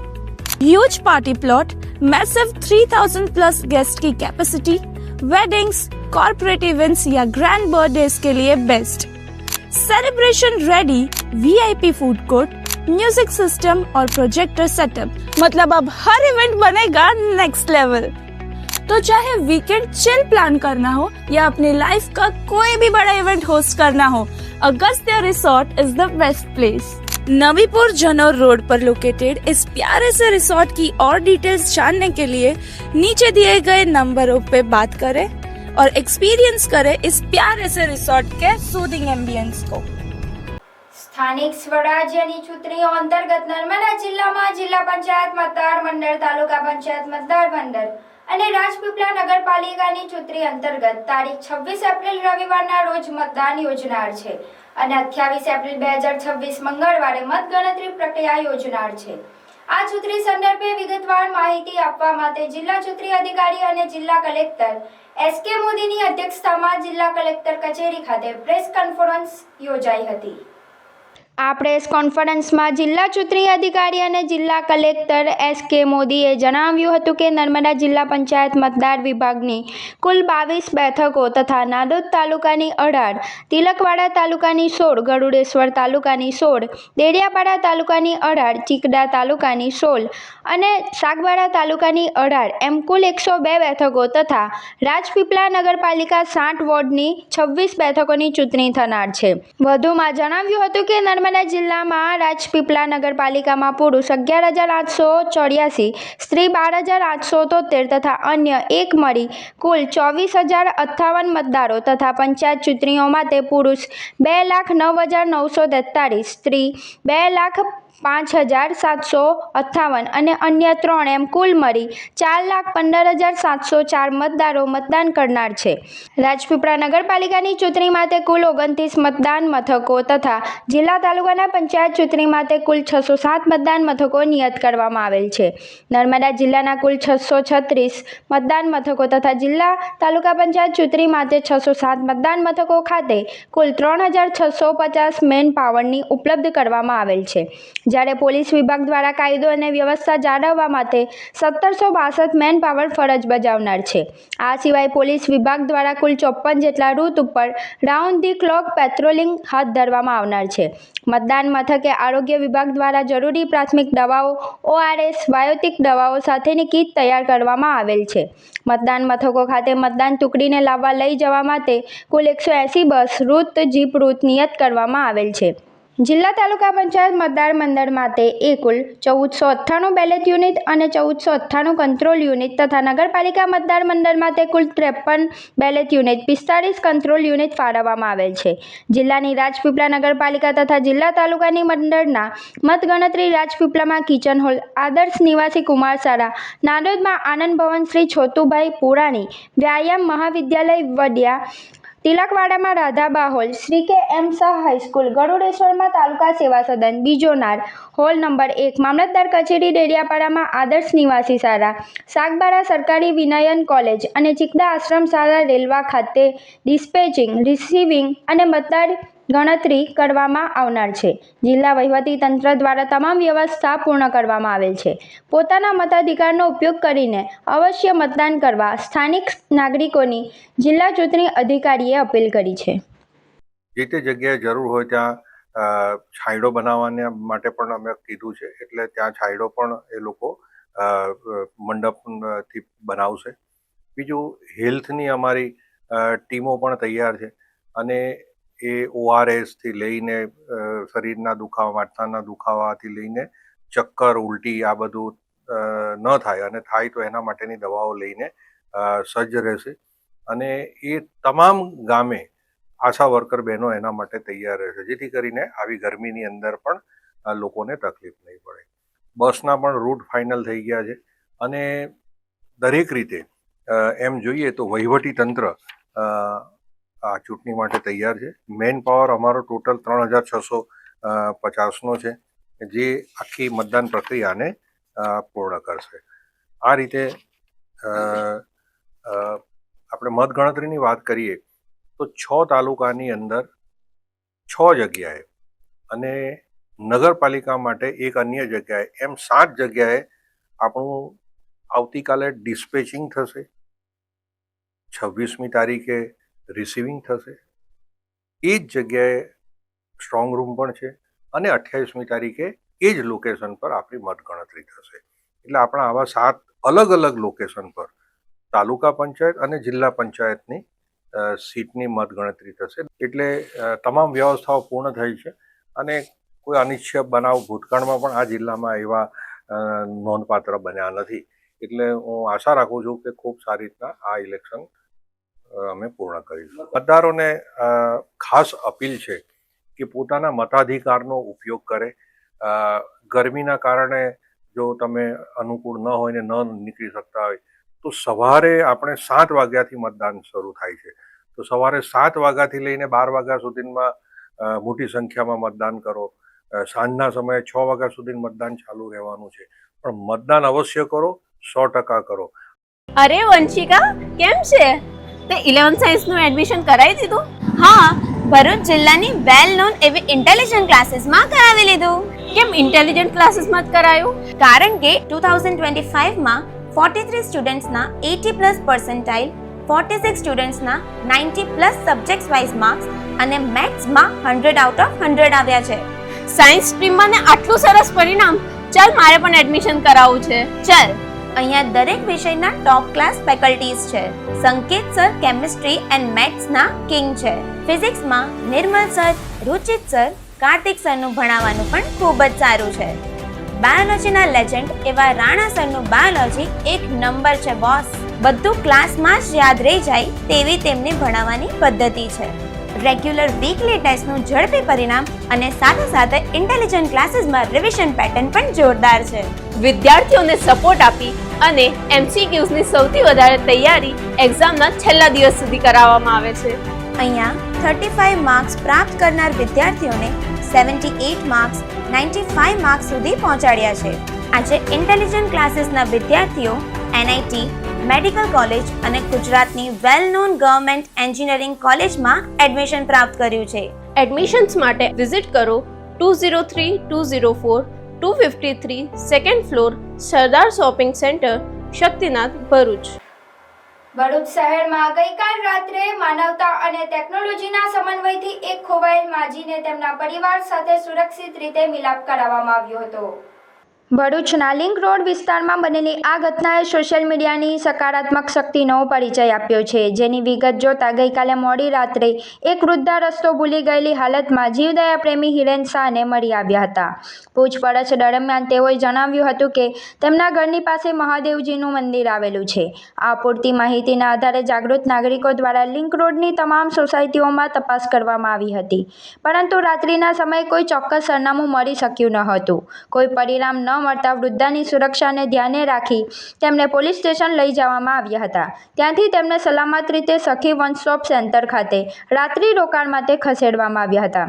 Huge party plot, massive 3000 plus guest की कैपेसिटी, वेडिंग्स, कॉर्पोरेट इवेंट्स या ग्रैंड बर्थडेज के लिए best. Celebration ready VIP food court, music system और प्रोजेक्टर सेटअप. मतलब अब हर इवेंट बनेगा नेक्स्ट लेवल. तो चाहे वीकेंड चिल प्लान करना हो या अपनी लाइफ का कोई भी बड़ा इवेंट होस्ट करना हो, Agastya resort is the best place. Navipur Janaur road पर लोकेटेड इस प्यारे से रिसोर्ट की और डिटेल्स जानने के लिए नीचे दिए गए नंबरों पे बात करें और एक्सपीरियंस करें इस प्यारे से रिसोर्ट के सूदिंग एम्बियंस को. સ્થાનિક સ્વરાજ્યની ચૂંટણીઓ અંતર્ગત નર્મદા જિલ્લામાં જિલ્લા પંચાયત મતદાર મંડળ, તાલુકા પંચાયત મતદાર મંડળ અને રાજપીપળા નગરપાલિકાની ચૂંટણી અંતર્ગત તારીખ 26 એપ્રિલ રવિવારના રોજ મતદાન યોજનાર છે અને 28 એપ્રિલ 2026 મંગળવારે મતગણતરી પ્રક્રિયા યોજનાર છે. આ ચૂંટણી સંદર્ભે વિગતવાર માહિતી આપવા માટે જિલ્લા ચૂંટણી અધિકારી અને જિલ્લા કલેક્ટર SK મોદીની અધ્યક્ષતામાં જિલ્લા કલેક્ટર કચેરી ખાતે પ્રેસ કોન્ફરન્સ યોજાઈ હતી. આ પ્રેસ કોન્ફરન્સમાં જિલ્લા ચૂંટણી અધિકારી અને જિલ્લા કલેક્ટર SK મોદીએ જણાવ્યું હતું કે નર્મદા જિલ્લા પંચાયત મતદાર વિભાગની કુલ 22 બેઠકો તથા નાદોદ તાલુકાની 18, તિલકવાડા તાલુકાની 16, ગરુડેશ્વર તાલુકાની 16, દેડિયાપાડા તાલુકાની 18, ચીકડા તાલુકાની 16 અને સાગબારા તાલુકાની 18 એમ કુલ 102 બેઠકો તથા રાજપીપળા નગરપાલિકા 60 વોર્ડની 26 બેઠકોની ચૂંટણી થનાર છે. વધુમાં જણાવ્યું હતું કે નર્મદા જિલ્લામાં રાજપીપળા નગરપાલિકામાં પુરુષ 11,884, સ્ત્રી 12,873 તથા અન્ય એક મળી કુલ 24,058 મતદારો તથા પંચાયત ચૂંટણીઓ માટે પુરુષ 2,09,943, સ્ત્રી 2,05,758 અને અન્ય 3 એમ કુલ મળી 4,15,704 મતદારો મતદાન કરનાર છે. રાજપીપળા નગરપાલિકાની ચૂંટણી માટે કુલ 29 મતદાન મથકો તથા જિલ્લા તાલુકાના પંચાયત ચૂંટણી માટે કુલ 607 મતદાન મથકો નિયત કરવામાં આવેલ છે. નર્મદા જિલ્લાના કુલ 636 મતદાન મથકો તથા જિલ્લા તાલુકા પંચાયત ચૂંટણી માટે 607 મતદાન મથકો ખાતે કુલ 3,650 મેન પાવરની ઉપલબ્ધ કરવામાં આવેલ છે. જ્યારે પોલીસ વિભાગ દ્વારા કાયદો અને વ્યવસ્થા જાળવવા માટે 1,762 મેન પાવર ફરજ બજાવનાર છે. આ સિવાય પોલીસ વિભાગ દ્વારા કુલ 54 જેટલા રૂટ ઉપર રાઉન્ડ ધી ક્લોક પેટ્રોલિંગ હાથ ધરવામાં આવનાર છે. મતદાન મથકે આરોગ્ય વિભાગ દ્વારા જરૂરી પ્રાથમિક દવાઓ, ORS, બાયોટિક દવાઓ સાથેની કીટ તૈયાર કરવામાં આવેલ છે. મતદાન મથકો ખાતે મતદાન ટુકડીને લાવવા લઈ જવા માટે કુલ 180 બસ રૂટ, જીપ રૂટ નિયત કરવામાં આવેલ છે. જિલ્લા તાલુકા પંચાયત મતદાર મંડળ માટે કુલ 1,498 બેલેટ યુનિટ અને 1,498 કંટ્રોલ યુનિટ તથા નગરપાલિકા મતદાર મંડળ માટે કુલ 53 બેલેટ યુનિટ, 45 કંટ્રોલ યુનિટ ફાળવવામાં આવેલ છે. જિલ્લાની રાજપીપળા નગરપાલિકા તથા જિલ્લા તાલુકાની મંડળના મતગણતરી રાજપીપળામાં કિચન હોલ, આદર્શ નિવાસી કુમાર શાળા, નાદોદમાં આનંદ ભવન શ્રી છોટુભાઈ પુરાણી વ્યાયામ મહાવિદ્યાલય વડિયા, તિલકવાડામાં રાધાબા હોલ, શ્રી કે એમ શાહ હાઈસ્કૂલ, ગરુડેશ્વરમાં તાલુકા સેવા સદન, બીજોનાર હોલ નંબર 1, મામલતદાર કચેરી ડેડિયાપાડામાં આદર્શ નિવાસી શાળા, સાગબારા સરકારી વિનયન કોલેજ અને ચીકદા આશ્રમ શાળા રેલવા ખાતે ડિસ્પેચિંગ, રિસીવિંગ અને મતદાર ગણતરી કરવામાં આવનાર છે. જિલ્લા વહીવટી તંત્ર દ્વારા તમામ વ્યવસ્થા પૂર્ણ કરવામાં આવેલ છે. પોતાના મતાધિકારનો ઉપયોગ કરીને અવશ્ય મતદાન કરવા સ્થાનિક નાગરિકોની જિલ્લા ચૂંટણી અધિકારીએ અપીલ કરી છે. જે તે જગ્યાએ જરૂર હોય ત્યાં છાંયડો બનાવવાને માટે પણ અમે કીધું છે, એટલે ત્યાં છાંયડો પણ એ લોકો મંડપથી બનાવશે. બીજું, હેલ્થની અમારી ટીમો પણ તૈયાર છે અને એ ORS થી લઈને શરીરના દુખાવા, માથાના દુખાવાથી લઈને ચક્કર, ઉલટી આ બધું ન થાય અને થાય તો એના માટેની દવાઓ લઈને સજ્જ રહેશે. અને એ તમામ ગામે આશા વર્કર બહેનો એના માટે તૈયાર રહેશે, જેથી કરીને આવી ગરમીની અંદર પણ લોકોને તકલીફ નહીં પડે. બસના પણ રૂટ ફાઇનલ થઈ ગયા છે અને દરેક રીતે એમ જોઈએ તો વહીવટી તંત્ર આ ચૂંટણી માટે તૈયાર છે. મેન પાવર અમારો ટોટલ 3,650નો છે, જે આખી મતદાન પ્રક્રિયાને પૂર્ણ કરશે. આ રીતે આપણે મતગણતરીની વાત કરીએ તો 6 તાલુકાની અંદર 6 જગ્યાએ અને નગરપાલિકા માટે એક અન્ય જગ્યાએ એમ 7 જગ્યાએ આપણું આવતીકાલે ડિસ્પેચિંગ થશે, 26મી તારીખે રિસીવિંગ થશે, એ જ જગ્યાએ સ્ટ્રોંગ રૂમ પણ છે અને 28મી તારીખે એ જ લોકેશન પર આપણી મતગણતરી થશે. એટલે આપણા આવા 7 અલગ અલગ લોકેશન પર તાલુકા પંચાયત અને જિલ્લા પંચાયતની સીટની મતગણતરી થશે. એટલે તમામ વ્યવસ્થાઓ પૂર્ણ થઈ છે અને કોઈ અનિચ્છનીય બનાવ ભૂતકાળમાં પણ આ જિલ્લામાં એવા નોંધપાત્ર બન્યા નથી. એટલે હું આશા રાખું છું કે ખૂબ સારી રીતના આ ઇલેક્શન અમે પૂર્ણ કરીશું. મતદારોને ખાસ અપીલ છે કે પોતાના મતાધિકારનો ઉપયોગ કરે. ગરમીના કારણે જો તમે અનુકૂળ ન હોય ને ન નીકળી શકતા હોય તો સવારે આપણે 7 વાગ્યાથી મતદાન શરૂ થાય છે, તો સવારે 7 વાગ્યાથી લઈને 12 વાગ્યા સુધીમાં મોટી સંખ્યામાં મતદાન કરો સાંજના સમયે 6 વાગ્યા સુધી મતદાન ચાલુ રહેવાનું છે, પણ મતદાન અવશ્ય કરો, 100% કરો. અરે વંશિકા, કેમ છે? તે 11th સાયન્સનું એડમિશન કરાવી દીધું? હા, ભરૂચ જિલ્લાની વેલ નોન એવી ઇન્ટેલિજન્ટ ક્લાસીસમાં કરાવી લીધું. કેમ ઇન્ટેલિજન્ટ ક્લાસીસમાં જ કરાયું? કારણ કે 2025માં 43 સ્ટુડન્ટ્સના 80+ પર્સન્ટાઇલ, 46 સ્ટુડન્ટ્સના 90+ સબ્જેક્ટ્સ વાઇઝ માર્ક્સ અને મેથ્સમાં 100 આઉટ ઓફ 100 આવ્યા છે. સાયન્સ સ્ટ્રીમમાં ને આટલું સરસ પરિણામ! ચાલ, મારે પણ એડમિશન કરાવવું છે. ચાલ, અહીંયા દરેક વિષયના ટોપ ક્લાસ ફેકલ્ટીઝ છે. સંકેત સર કેમિસ્ટ્રી એન્ડ મેથ્સના કિંગ છે. ફિઝિક્સમાં નિર્મલ સર, રુચિત સર, કાર્તિક સરનું ભણાવવાનું પણ ખૂબ જ સારું છે. બાયોલોજીના લેજેન્ડ એવા રાણા સરનું બાયોલોજી એક નંબર છે બોસ. બધું ક્લાસમાં જ યાદ રહી જાય તેવી તેમની ભણાવવાની પદ્ધતિ છે. રેગ્યુલર વીકલી ટેસ્ટનું ઝડપી પરિણામ અને સાથે સાથે ઇન્ટેલિજન્ટ ક્લાસીસમાં રિવિઝન પેટર્ન પણ જોરદાર છે. વિદ્યાર્થીઓને સપોર્ટ આપી અને MCQsની સૌથી વધારે તૈયારી એક્ઝામના છેલ્લા દિવસ સુધી કરાવવામાં આવે છે. અહીંયા 35 માર્ક્સ પ્રાપ્ત કરનાર વિદ્યાર્થીઓને 78 માર્ક્સ, 95 માર્ક્સ સુધી પહોંચાડ્યા છે. આજે ઇન્ટેલિજન્ટ ક્લાસીસના વિદ્યાર્થીઓ NIT, મેડિકલ કોલેજ અને ગુજરાતની વેલ નોન ગવર્મેન્ટ એન્જિનિયરિંગ કોલેજમાં એડમિશન પ્રાપ્ત કર્યું છે. એડમિશન્સ માટે વિઝિટ કરો 203-204 253 સેકન્ડ ફ્લોર, સરદાર શોપિંગ સેન્ટર, શક્તિનાથ, ભરૂચ. ભરૂચ શહેરમાં ગઈકાલ રાત્રે માનવતા અને ટેકનોલોજીના સમન્વયથી એક ખોવાયેલ માજીને તેમના પરિવાર સાથે સુરક્ષિત રીતે મિલાપ કરાવવામાં આવ્યો હતો. ભરૂચના લિંક રોડ વિસ્તારમાં બનેલી આ ઘટનાએ સોશિયલ મીડિયાની સકારાત્મક શક્તિનો પરિચય આપ્યો છે, જેની વિગત જોતા ગઈકાલે મોડી રાત્રે એક વૃદ્ધા રસ્તો ભૂલી ગયેલી હાલતમાં જીવદયા પ્રેમી હિરેન શાહને મળી આવ્યા હતા. પૂછપરછ દરમિયાન તેઓએ જણાવ્યું હતું કે તેમના ઘરની પાસે મહાદેવજીનું મંદિર આવેલું છે. આ પૂરતી માહિતીના આધારે જાગૃત નાગરિકો દ્વારા લિંક રોડની તમામ સોસાયટીઓમાં તપાસ કરવામાં આવી હતી, પરંતુ રાત્રિના સમયે કોઈ ચોક્કસ સરનામું મળી શક્યું ન હતું. કોઈ પરિણામ ન મળતા વૃદ્ધાની સુરક્ષાને ધ્યાને રાખી તેમને પોલીસ સ્ટેશન લઈ જવામાં આવ્યા હતા. ત્યાંથી તેમને સલામત રીતે સખી વન સ્ટોપ સેન્ટર ખાતે રાત્રિ રોકાણ માટે ખસેડવામાં આવ્યા હતા.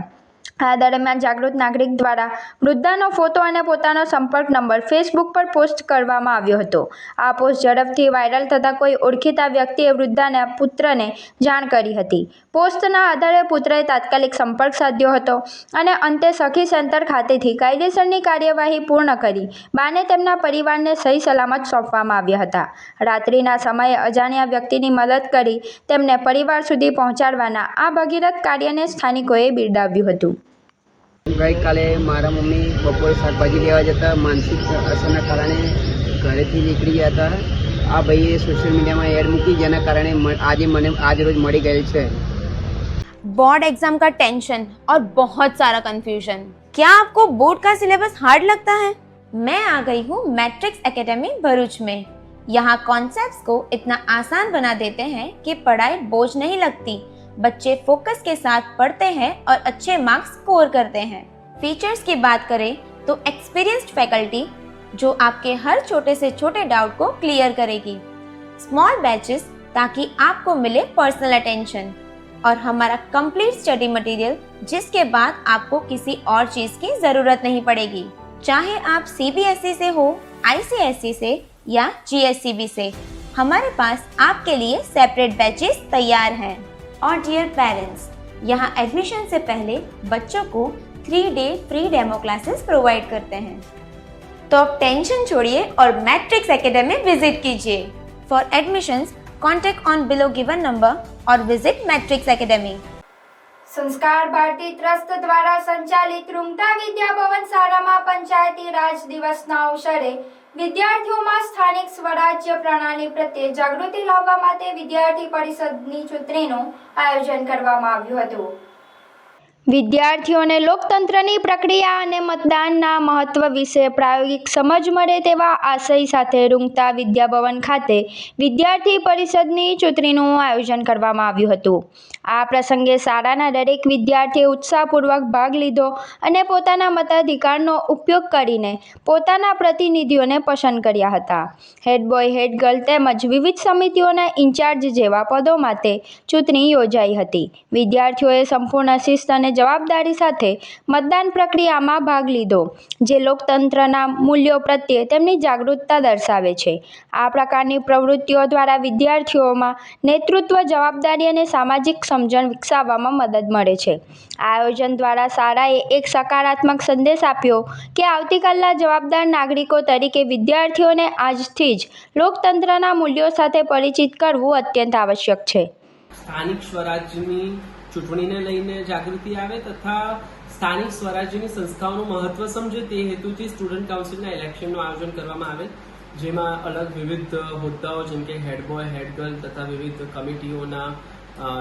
આ દરમિયાન જાગૃત નાગરિક દ્વારા વૃદ્ધાનો ફોટો અને પોતાનો સંપર્ક નંબર ફેસબુક પર પોસ્ટ કરવામાં આવ્યો હતો. આ પોસ્ટ ઝડપથી વાયરલ થતાં કોઈ ઓળખીતા વ્યક્તિએ વૃદ્ધાના પુત્રને જાણ કરી હતી. પોસ્ટના આધારે પુત્રએ તાત્કાલિક સંપર્ક સાધ્યો હતો અને અંતે સખી સેન્ટર ખાતેથી કાયદેસરની કાર્યવાહી પૂર્ણ કરી બાને તેમના પરિવારને સહી સલામત સોંપવામાં આવ્યા હતા. રાત્રિના સમયે અજાણ્યા વ્યક્તિની મદદ કરી તેમને પરિવાર સુધી પહોંચાડવાના આ ભગીરથ કાર્યને સ્થાનિકોએ બિરદાવ્યું હતું. ગઈકાલે મારા મમ્મી બપોરે શાકભાજી લેવા જતા માનસિક અસરના કારણે ઘરેથી નીકળી ગયા હતા. આ ભાઈએ સોશિયલ મીડિયામાં એડ મૂકી, જેના કારણે આજ રોજ મળી ગયેલ છે. बोर्ड एग्जाम का टेंशन और बहुत सारा कंफ्यूजन. क्या आपको बोर्ड का सिलेबस हार्ड लगता है? मैं आ गई हूँ मैट्रिक्स एकेडमी भरूच में. यहाँ कॉन्सेप्ट्स को इतना आसान बना देते हैं कि पढ़ाई बोझ नहीं लगती. बच्चे फोकस के साथ पढ़ते हैं और अच्छे मार्क्स स्कोर करते हैं. फीचर्स की बात करें तो एक्सपीरियंस्ड फैकल्टी जो आपके हर छोटे से छोटे डाउट को क्लियर करेगी. स्मॉल बैचेस ताकि आपको मिले पर्सनल अटेंशन और हमारा कंप्लीट स्टडी मटेरियल जिसके बाद आपको किसी और चीज़ की ज़रूरत नहीं पड़ेगी. चाहे आप CBSE से हो, ICSE से या GSCB से, हमारे पास आपके लिए सेपरेट बैचेस तैयार हैं. और डियर पेरेंट्स, यहाँ एडमिशन से पहले बच्चों को 3-day free demo classes provide करते हैं. तो अब टेंशन छोड़िए और मैट्रिक्स एकेडमी विजिट कीजिए. For admissions contact on below given number और विजिट मैट्रिक्स एकेडमी. સંસ્કાર ભારતી ટ્રસ્ટ દ્વારા સંચાલિત રૂંગટા વિદ્યા ભવન શાળામાં પંચાયતી રાજ દિવસના અવસરે વિદ્યાર્થીઓમાં સ્થાનિક સ્વરાજ્ય પ્રણાલી પ્રત્યે જાગૃતિ લાવવા માટે વિદ્યાર્થી પરિષદની ચૂંટણીનું આયોજન કરવામાં આવ્યું હતું. વિદ્યાર્થીઓને લોકતંત્રની પ્રક્રિયા અને મતદાનના મહત્વ વિશે પ્રાયોગિક સમજ મળે તેવા આશય સાથે રૂંગટા વિદ્યાભવન ખાતે વિદ્યાર્થી પરિષદની ચૂંટણીનું આયોજન કરવામાં આવ્યું હતું. આ પ્રસંગે શાળાના દરેક વિદ્યાર્થીએ ઉત્સાહપૂર્વક ભાગ લીધો અને પોતાના મતાધિકારનો ઉપયોગ કરીને પોતાના પ્રતિનિધિઓને પસંદ કર્યા હતા. હેડ બોય, હેડ ગર્લ તેમજ વિવિધ સમિતિઓના ઇન્ચાર્જ જેવા પદો માટે ચૂંટણી યોજાઈ હતી. વિદ્યાર્થીઓએ સંપૂર્ણ શિસ્ત અને જવાબદારી સાથે મતદાન પ્રક્રિયામાં ભાગ લીધો, જે લોકતંત્રના મૂલ્યો પ્રત્યે તેમની જાગૃતતા દર્શાવે છે. આ પ્રકારની પ્રવૃત્તિઓ દ્વારા વિદ્યાર્થીઓમાં નેતૃત્વ, જવાબદારી અને સામાજિક સમજણ વિકસાવવામાં મદદ મળે છે. આ આયોજન દ્વારા શાળાએ એક સકારાત્મક સંદેશ આપ્યો કે આવતીકાલના જવાબદાર નાગરિકો તરીકે વિદ્યાર્થીઓને આજથી જ લોકતંત્રના મૂલ્યો સાથે પરિચિત કરવું અત્યંત આવશ્યક છે. સ્થાનિક સ્વરાજ્યની ચૂંટણીને લઈને જાગૃતિ આવે તથા સ્થાનિક સ્વરાજ્યની સંસ્થાઓનું મહત્વ સમજે તે હેતુથી સ્ટુડન્ટ કાઉન્સિલના ઇલેક્શનનું આયોજન કરવામાં આવે, જેમાં અલગ વિવિધ હોદ્દાઓ જેમ કે હેડ બોય, હેડ ગર્લ તથા વિવિધ કમિટીઓના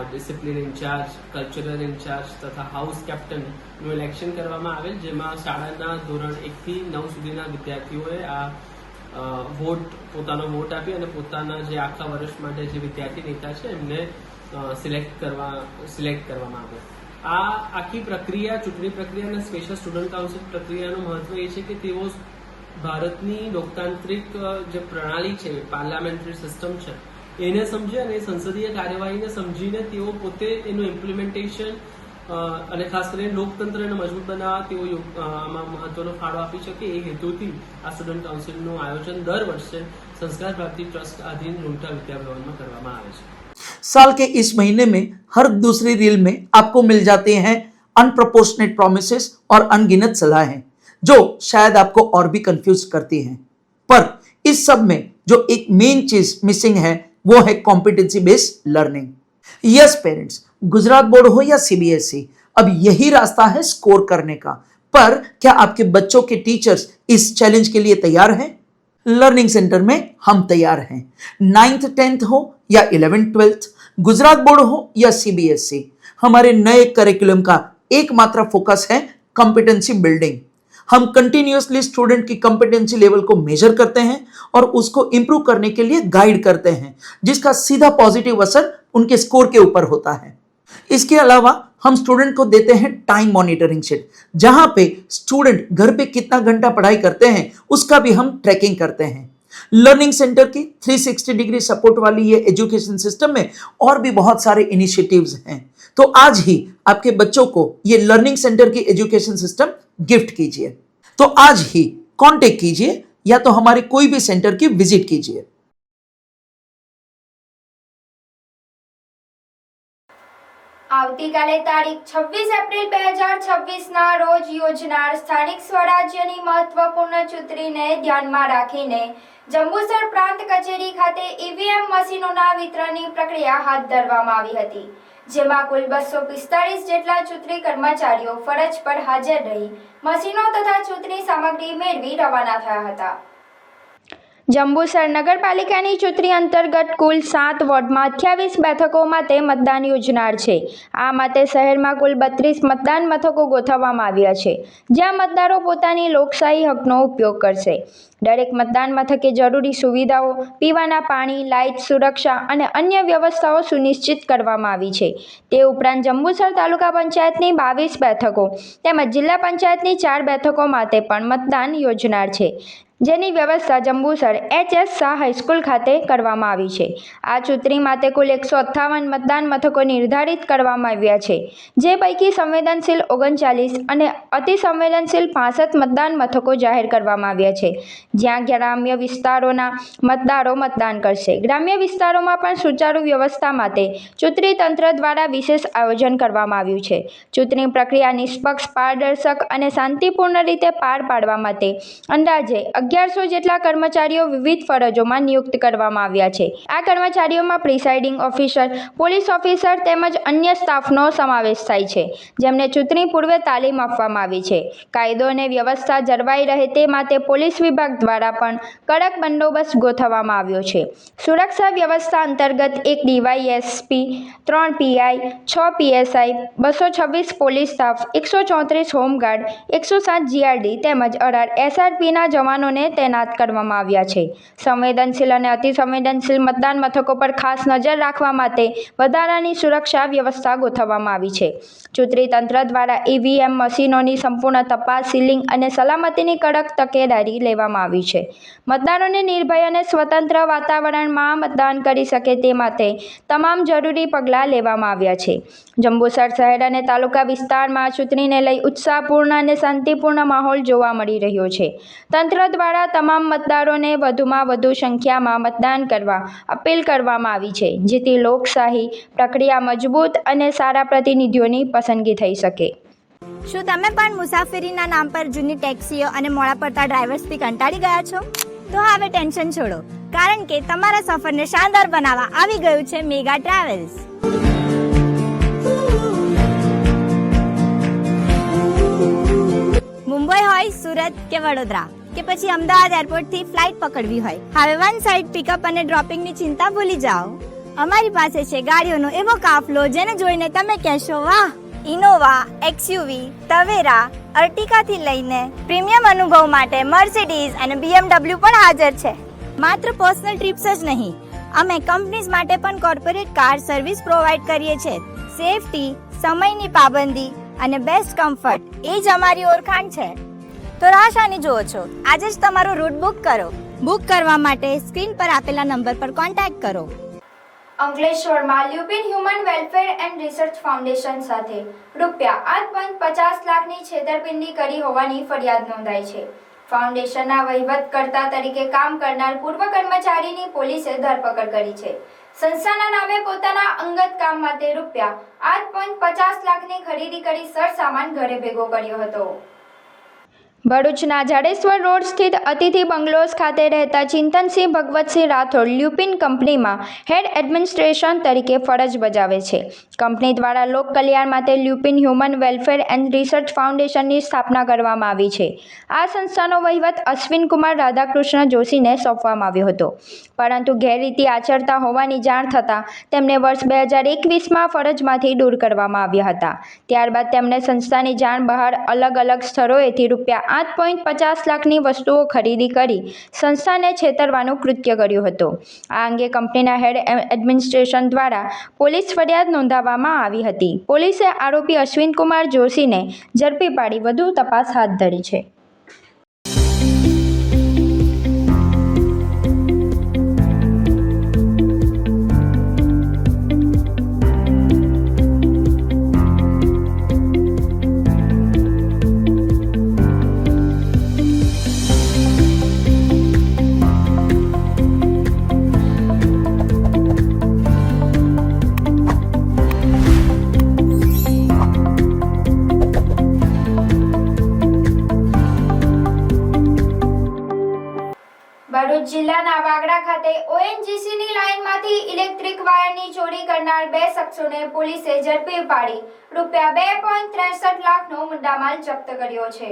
ડિસિપ્લિન ઇન્ચાર્જ, કલ્ચરલ ઇન્ચાર્જ તથા હાઉસ કેપ્ટનનું ઇલેક્શન કરવામાં આવેલ, જેમાં શાળાના ધોરણ 1 થી 9 સુધીના વિદ્યાર્થીઓએ આ પોતાનો વોટ આપી અને પોતાના જે આખા વર્ષ માટે જે વિદ્યાર્થી નેતા છે એમને સિલેક્ટ કરવામાં આવે. આ આખી પ્રક્રિયા, ચૂંટણી પ્રક્રિયા અને સ્પેશિયલ સ્ટુડન્ટ કાઉન્સિલ પ્રક્રિયાનું મહત્વ એ છે કે તેઓ ભારતની લોકતાંત્રિક જે પ્રણાલી છે, પાર્લામેન્ટરી સિસ્ટમ છે, એને સમજે અને સંસદીય કાર્યવાહીને સમજીને તેઓ પોતે એનું ઇમ્પ્લિમેન્ટેશન અને ખાસ કરીને લોકતંત્રને મજબૂત બનાવવા તેઓ આમાં મહત્વનો ફાળો આપી શકે એ હેતુથી આ સ્ટુડન્ટ કાઉન્સિલનું આયોજન દર વર્ષે સંસ્કાર ભારતી ટ્રસ્ટ આધીન રૂંટા વિદ્યાભવનમાં કરવામાં આવે છે. साल के इस महीने में हर दूसरी रील में आपको मिल जाते हैं अनप्रोपोर्शनेट प्रोमिसेस और अनगिनत सलाहें जो शायद आपको और भी कंफ्यूज करती हैं, पर इस सब में जो एक मेन चीज मिसिंग है वो है competency based learning. Yes parents, Gujarat board हो या सीबीएसई, अब यही रास्ता है स्कोर करने का. पर क्या आपके बच्चों के टीचर्स इस चैलेंज के लिए तैयार हैं? लर्निंग सेंटर में हम तैयार हैं. 9th 10th हो या 11th 12th, गुजरात बोर्ड हो या सीबीएसई, हमारे नए करिकुलम का एकमात्र फोकस है कॉम्पिटेंसी बिल्डिंग. हम कंटिन्यूअसली स्टूडेंट की कॉम्पिटेंसी लेवल को मेजर करते हैं और उसको इंप्रूव करने के लिए गाइड करते हैं, जिसका सीधा पॉजिटिव असर उनके स्कोर के ऊपर होता है. इसके अलावा हम स्टूडेंट को देते हैं टाइम मॉनिटरिंग शीट, जहां पे स्टूडेंट घर पे कितना घंटा पढ़ाई करते हैं उसका भी हम ट्रैकिंग करते हैं. लर्निंग सेंटर की 360 डिग्री सपोर्ट वाली ये एजुकेशन सिस्टम में और भी बहुत सारे इनिशिएटिव्स हैं. तो आज ही आपके बच्चों को ये लर्निंग सेंटर की एजुकेशन सिस्टम गिफ्ट कीजिए. तो आज ही कांटेक्ट कीजिए या तो हमारे कोई भी सेंटर की विजिट कीजिए. આવતીકાલે તારીખ 26 એપ્રિલ 2026ના રોજ યોજનાર સ્થાનિક સ્વરાજ્યની મહત્વપૂર્ણ ચૂંટણીને ધ્યાનમાં રાખીને જંબુસર પ્રાંત કચેરી ખાતે ઈવીએમ મશીનોના વિતરણની પ્રક્રિયા હાથ ધરવામાં આવી હતી, જેમાં કુલ 245 જેટલા ચૂંટણી કર્મચારીઓ ફરજ પર હાજર રહી મશીનો તથા ચૂંટણી સામગ્રી મેળવી રવાના થયા હતા. જંબુસર નગરપાલિકાની ચૂંટણી અંતર્ગત કુલ 7 વોર્ડમાં 28 બેઠકો માટે મતદાન યોજનાર છે. આ માટે શહેરમાં કુલ 32 મતદાન મથકો ગોઠવવામાં આવ્યા છે, જ્યાં મતદારો પોતાની લોકશાહી હકનો ઉપયોગ કરશે. દરેક મતદાન મથકે જરૂરી સુવિધાઓ, પીવાના પાણી, લાઇટ, સુરક્ષા અને અન્ય વ્યવસ્થાઓ સુનિશ્ચિત કરવામાં આવી છે. તે ઉપરાંત જંબુસર તાલુકા પંચાયતની 22 બેઠકો તેમજ જિલ્લા પંચાયતની 4 બેઠકો માટે પણ મતદાન યોજનાર છે, જેની વ્યવસ્થા જંબુસર HS શાહ હાઈસ્કૂલ ખાતે કરવામાં આવી છે. આ ચૂંટણી માટે કુલ 158 મતદાન મથકો નિર્ધારિત કરવામાં આવ્યા છે, જે પૈકી સંવેદનશીલ 39 અને અતિ સંવેદનશીલ 65 મતદાન મથકો જાહેર કરવામાં આવ્યા છે, જ્યાં ગ્રામ્ય વિસ્તારોના મતદારો મતદાન કરશે. ગ્રામ્ય વિસ્તારોમાં પણ સુચારુ વ્યવસ્થા માટે ચૂંટણી તંત્ર દ્વારા વિશેષ આયોજન કરવામાં આવ્યું છે. ચૂંટણી પ્રક્રિયા નિષ્પક્ષ, પારદર્શક અને શાંતિપૂર્ણ રીતે પાર પાડવા માટે અંદાજે 1100 જેટલા કર્મચારીઓ વિવિધ ફરજોમાં નિયુક્ત કરવામાં આવ્યા છે. આ કર્મચારીઓમાં પ્રિસાઇડિંગ ઓફિસર, પોલીસ ઓફિસર તેમજ અન્ય સ્ટાફનો સમાવેશ થાય છે, જેમને ચૂંટણી પૂર્વે તાલીમ આપવામાં આવી છે. કાયદો અને વ્યવસ્થા જળવાઈ રહે તે માટે પોલીસ વિભાગ દ્વારા પણ કડક બંદોબસ્ત ગોઠવવામાં આવ્યો છે. સુરક્ષા વ્યવસ્થા અંતર્ગત 1 DYSP, 3 PI, 6 PSI, 226 police staff, 134 home guard, 107 GRD તેમજ 18 SRPના જવાનોને મતદારોને તૈનાત કરવામાં આવ્યા છે. સંવેદનશીલ અને અતિ સંવેદનશીલ મતદાન મથકો પર ખાસ નજર રાખવા માટે વધારાની સુરક્ષા વ્યવસ્થા ગોઠવવામાં આવી છે. ચૂંટણી તંત્ર દ્વારા EVM મશીનોની સંપૂર્ણ તપાસ, સીલિંગ અને સલામતીની કડક તકેદારી લેવામાં આવી છે. મતદારોને નિર્ભય અને સ્વતંત્ર વાતાવરણમાં મતદાન કરી શકે તે માટે તમામ જરૂરી પગલાં લેવામાં આવ્યા છે. જંબુસર શહેર અને તાલુકા વિસ્તારમાં ચૂંટણીને લઈ ઉત્સાહપૂર્ણ અને શાંતિપૂર્ણ માહોલ જોવા મળી રહ્યો છે. તંત્ર દ્વારા તમામ મતદારોને વધુમાં વધુ સંખ્યામાં મતદાન કરવા અપીલ કરવામાં આવી છે, જેથી લોકશાહી પ્રક્રિયા મજબૂત અને સારા પ્રતિનિધિઓની પસંદગી થઈ શકે. શું તમે પણ મુસાફરીના નામ પર જૂની ટેક્સીઓ અને મોડા પડતા ડ્રાઈવર્સથી કંટાળી ગયા છો? તો હવે ટેન્શન છોડો, કારણ કે તમારા સફરને શાનદાર બનાવવા આવી ગયું છે મેગા ટ્રાવેલ્સ. મુંબઈ હોય, સુરત કે વડોદરા કે પછી અમદાવાદ એરપોર્ટથી ફ્લાઇટ પકડવી હોય, હવે વન સાઇડ પિકઅપ અને ડ્રોપિંગની ચિંતા ભૂલી જાઓ. અમારી પાસે છે ગાડીઓનો એવો કાફલો જેને જોઈને તમે કહેશો વાહ. ઇનોવા, XUV, તવેરા, અર્ટિકાથી લઈને પ્રીમિયમ અનુભવ માટે મર્સિડીઝ અને BMW પણ હાજર છે. માત્ર પર્સનલ ટ્રીપ્સ જ નહીં, અમે કંપનીઝ માટે પણ કોર્પોરેટ કાર સર્વિસ પ્રોવાઈડ કરીએ છીએ. સેફટી, સમયની પાબંદી અને બેસ્ટ કમ્ફર્ટ એ જ અમારી ઓળખાણ છે. તો રાહ શાની જુઓ છો? આજે જ તમારો રૂટ બુક કરો. બુક કરવા માટે સ્ક્રીન પર આપેલા નંબર પર કોન્ટેક્ટ કરો. અંકલેશ્વરમાં Lupin human welfare and research foundation સાથે ₹8.50 લાખની છેતરપિંડી કરી હોવાની ફરિયાદ નોંધાઈ છે. ફાઉન્ડેશનના વહીવટકર્તા તરીકે કામ કરનાર પૂર્વ કર્મચારીની પોલીસે ધરપકડ કરી છે. સંસ્થાના નામે પોતાના અંગત કામ માટે ₹8.50 લાખની ખરીદી કરી સરસામાન ઘરે ભેગો કર્યો હતો. ભરૂચના જાડેશ્વર રોડ સ્થિત અતિથિ બંગલોઝ ખાતે રહેતા ચિંતનસિંહ ભગવતસિંહ રાઠોડ લ્યુપિન કંપનીમાં હેડ એડમિનિસ્ટ્રેશન તરીકે ફરજ બજાવે છે. કંપની દ્વારા લોક કલ્યાણ માટે Lupin human welfare and research ફાઉન્ડેશનની સ્થાપના કરવામાં આવી છે. આ સંસ્થાનો વહીવટ અશ્વિનકુમાર રાધાકૃષ્ણ જોશીને સોંપવામાં આવ્યો હતો, પરંતુ ગેરરીતિ આચરતા હોવાની જાણ થતાં તેમને વર્ષ 2021માં ફરજમાંથી દૂર કરવામાં આવ્યા હતા. ત્યારબાદ તેમણે સંસ્થાની જાણ બહાર અલગ અલગ સ્થળોએથી ₹8.50 લાખની વસ્તુઓ ખરીદી કરી સંસ્થાને છેતરવાનું કૃત્ય કર્યું હતું. આ અંગે કંપનીના હેડ એડમિનિસ્ટ્રેશન દ્વારા પોલીસ ફરિયાદ નોંધાવવામાં આવી હતી. પોલીસે આરોપી અશ્વિનકુમાર જોશીને ઝડપી પાડી વધુ તપાસ હાથ ધરી છે. ભરૂચ જિલ્લાના વાગડા ખાતે ONGCની લાઇનમાંથી ઇલેક્ટ્રિક વાયરની ચોરી કરનાર 2 શખ્સોને પોલીસે ઝડપી પાડી ₹2.63 લાખનો મુદ્દામાલ જપ્ત કર્યો છે.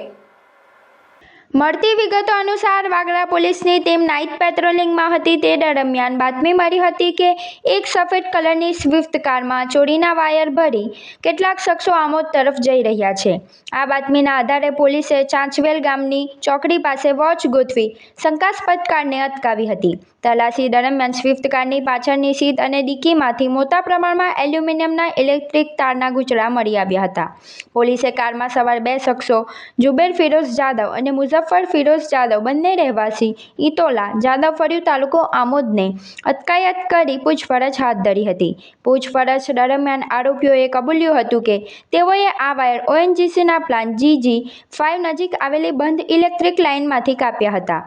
મળતી વિગતો અનુસાર વાગડા પોલીસની ટીમ નાઇટ પેટ્રોલિંગમાં હતી તે દરમિયાન બાતમી મળી હતી કે એક સફેદ કલરની સ્વિફ્ટ કારમાં ચોરીના વાયર ભરી કેટલાક શખ્સો આમોદ તરફ જઈ રહ્યા છે. આ બાતમીના આધારે પોલીસે ચાંચવેલ ગામની ચોકડી પાસે વોચ ગોઠવી શંકાસ્પદ કારને અટકાવી હતી. તલાશી દરમિયાન સ્વિફ્ટ કારની પાછળની સીટ અને ડિક્કીમાંથી મોટા પ્રમાણમાં એલ્યુમિનિયમના ઇલેક્ટ્રિક તારના ગૂંચળા મળી આવ્યા હતા. પોલીસે કારમાં સવાર 2 શખ્સો જુબેર ફિરોઝ જાદવ અને મુઝફ્ફર ફિરોઝ જાદવ બંને રહેવાસી ઇટોલા જાદવફળિયું તાલુકો આમોદને અટકાયત કરી પૂછપરછ હાથ ધરી હતી. પૂછપરછ દરમિયાન આરોપીઓએ કબૂલ્યું હતું કે તેઓએ આ વાયર ONGCના પ્લાન્ટ GG5 નજીક આવેલી બંધ ઇલેક્ટ્રિક લાઇનમાંથી કાપ્યા હતા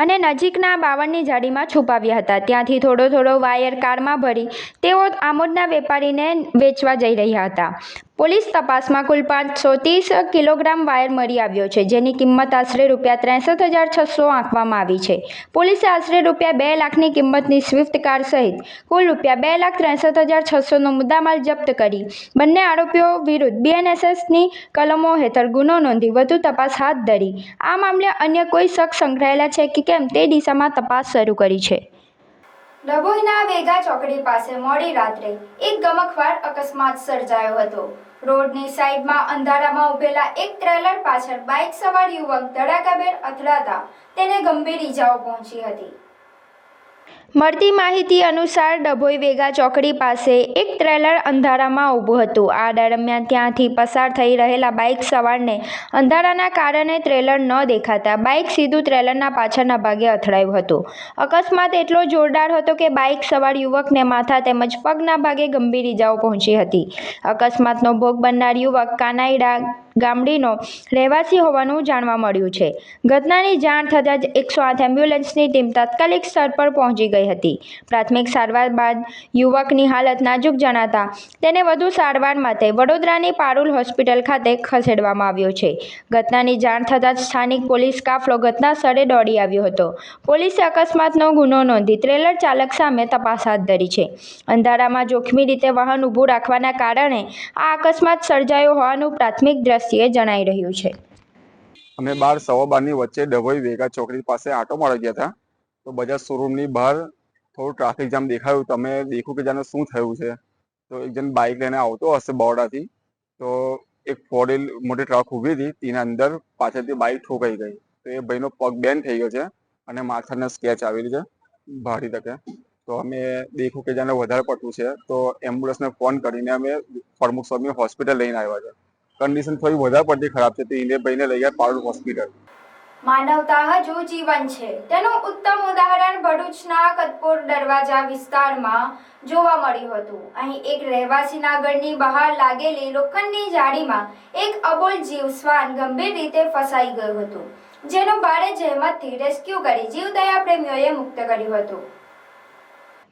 અને નજીકના બાવળની જાળીમાં છુપાવ્યા હતા. ત્યાંથી થોડો વાયર કારમાં ભરી તેઓ આમોદના વેપારીને વેચવા જઈ રહ્યા હતા. પોલીસ તપાસમાં કુલ 530 કિલોગ્રામ વાયર મળી આવ્યો છે, જેની કિંમત આશરે ₹63,600 આંકવામાં આવી છે. પોલીસે આશરે ₹2 લાખની કિંમતની સ્વિફ્ટ કાર સહિત કુલ ₹2,63,600નો મુદ્દામાલ જપ્ત કરી બંને આરોપીઓ વિરુદ્ધ BNSSની કલમો હેઠળ ગુનો નોંધી વધુ તપાસ હાથ ધરી આ મામલે અન્ય કોઈ શખ્સ સંકળાયેલા છે કે કેમ તે દિશામાં તપાસ શરૂ કરી છે. ડભોઈના વેગા ચોકડી પાસે મોડી રાત્રે એક ગમખ્વાર અકસ્માત સર્જાયો હતો. રોડની સાઈડમાં અંધારામાં ઉભેલા એક ટ્રેલર પાછળ બાઇક સવાર યુવક ધડાકાભેર અથડાતા તેને ગંભીર ઈજાઓ પહોંચી હતી. મળતી માહિતી અનુસાર ડભોઈ વેગા ચોકડી પાસે એક ટ્રેલર અંધારામાં ઊભું હતું. આ દરમિયાન ત્યાંથી પસાર થઈ રહેલા બાઇક સવારને અંધારાના કારણે ટ્રેલર ન દેખાતા બાઇક સીધું ટ્રેલરના પાછળના ભાગે અથડાયું હતું. અકસ્માત એટલો જોરદાર હતો કે બાઇક સવાર યુવકને માથા તેમજ પગના ભાગે ગંભીર ઈજાઓ પહોંચી હતી. અકસ્માતનો ભોગ બનનાર યુવક કાનાઈડા ગામડીનો રહેવાસી હોવાનું જાણવા મળ્યું છે. ઘટનાની જાણ થતાં જ 108 એમ્બ્યુલન્સની ટીમ તાત્કાલિક સ્થળ પર પહોંચી ગઈ હતી. પ્રાથમિક સારવાર બાદ યુવકની હાલત નાજુક જણાતા તેને વધુ સારવાર માટે વડોદરાની પારુલ હોસ્પિટલ ખાતે ખસેડવામાં આવ્યો છે. ઘટનાની જાણ થતાં જ સ્થાનિક પોલીસ કાફલો ઘટના સ્થળે દોડી આવ્યો હતો. પોલીસે અકસ્માતનો ગુનો નોંધી ટ્રેલર ચાલક સામે તપાસ હાથ ધરી છે. અંધારામાં જોખમી રીતે વાહન ઊભું રાખવાના કારણે આ અકસ્માત સર્જાયો હોવાનું પ્રાથમિક દ્રષ્ટિએ જણાઈ રહ્યું છે. અમે 12:15 વચ્ચે ડભોઈ વેગા ચોકડી પાસે આટો મારવા ગયા હતા તો બજાજ શોરૂમની બહાર થોડું ટ્રાફિક જામ દેખાયું. તો અમે દેખ્યું કે જાણે શું થયું છે. તો એક જણ બાઇક લઈને આવતો હશે બરોડાથી, તો એક ફોર-વ્હીલ મોટી ટ્રક ઊભી હતી, તેના અંદર પાછળથી બાઇક ઠોકાઈ ગઈ. તો એ ભાઈનો પગ બેન્ડ થઈ ગયો છે અને માથાના સ્કેચ આવેલી છે ભારી તકે. તો અમે દેખ્યું કે જાણે વધારે પડતું છે તો એમ્બ્યુલન્સને ફોન કરીને અમે પ્રમુખ સ્વામી હોસ્પિટલ લઈને આવ્યા છે. કન્ડિશન થોડી વધારે પડતી ખરાબ છે તો એને ભાઈને લઈ ગયા પારુલ હોસ્પિટલ. માનવતા હજુ જીવન છે તેનું ઉત્તમ ઉદાહરણ ભરૂચના કતપોર દરવાજા વિસ્તારમાં જોવા મળ્યું હતું. અહીં એક રહેવાસીના ઘરની બહાર લાગેલી લોખંડની જાળીમાં એક અબોલ જીવ શ્વાન ગંભીર રીતે ફસાઈ ગયું હતું, જેનું ભારે જહેમતથી રેસ્ક્યુ કરી જીવદયા પ્રેમીઓએ મુક્ત કર્યું હતું.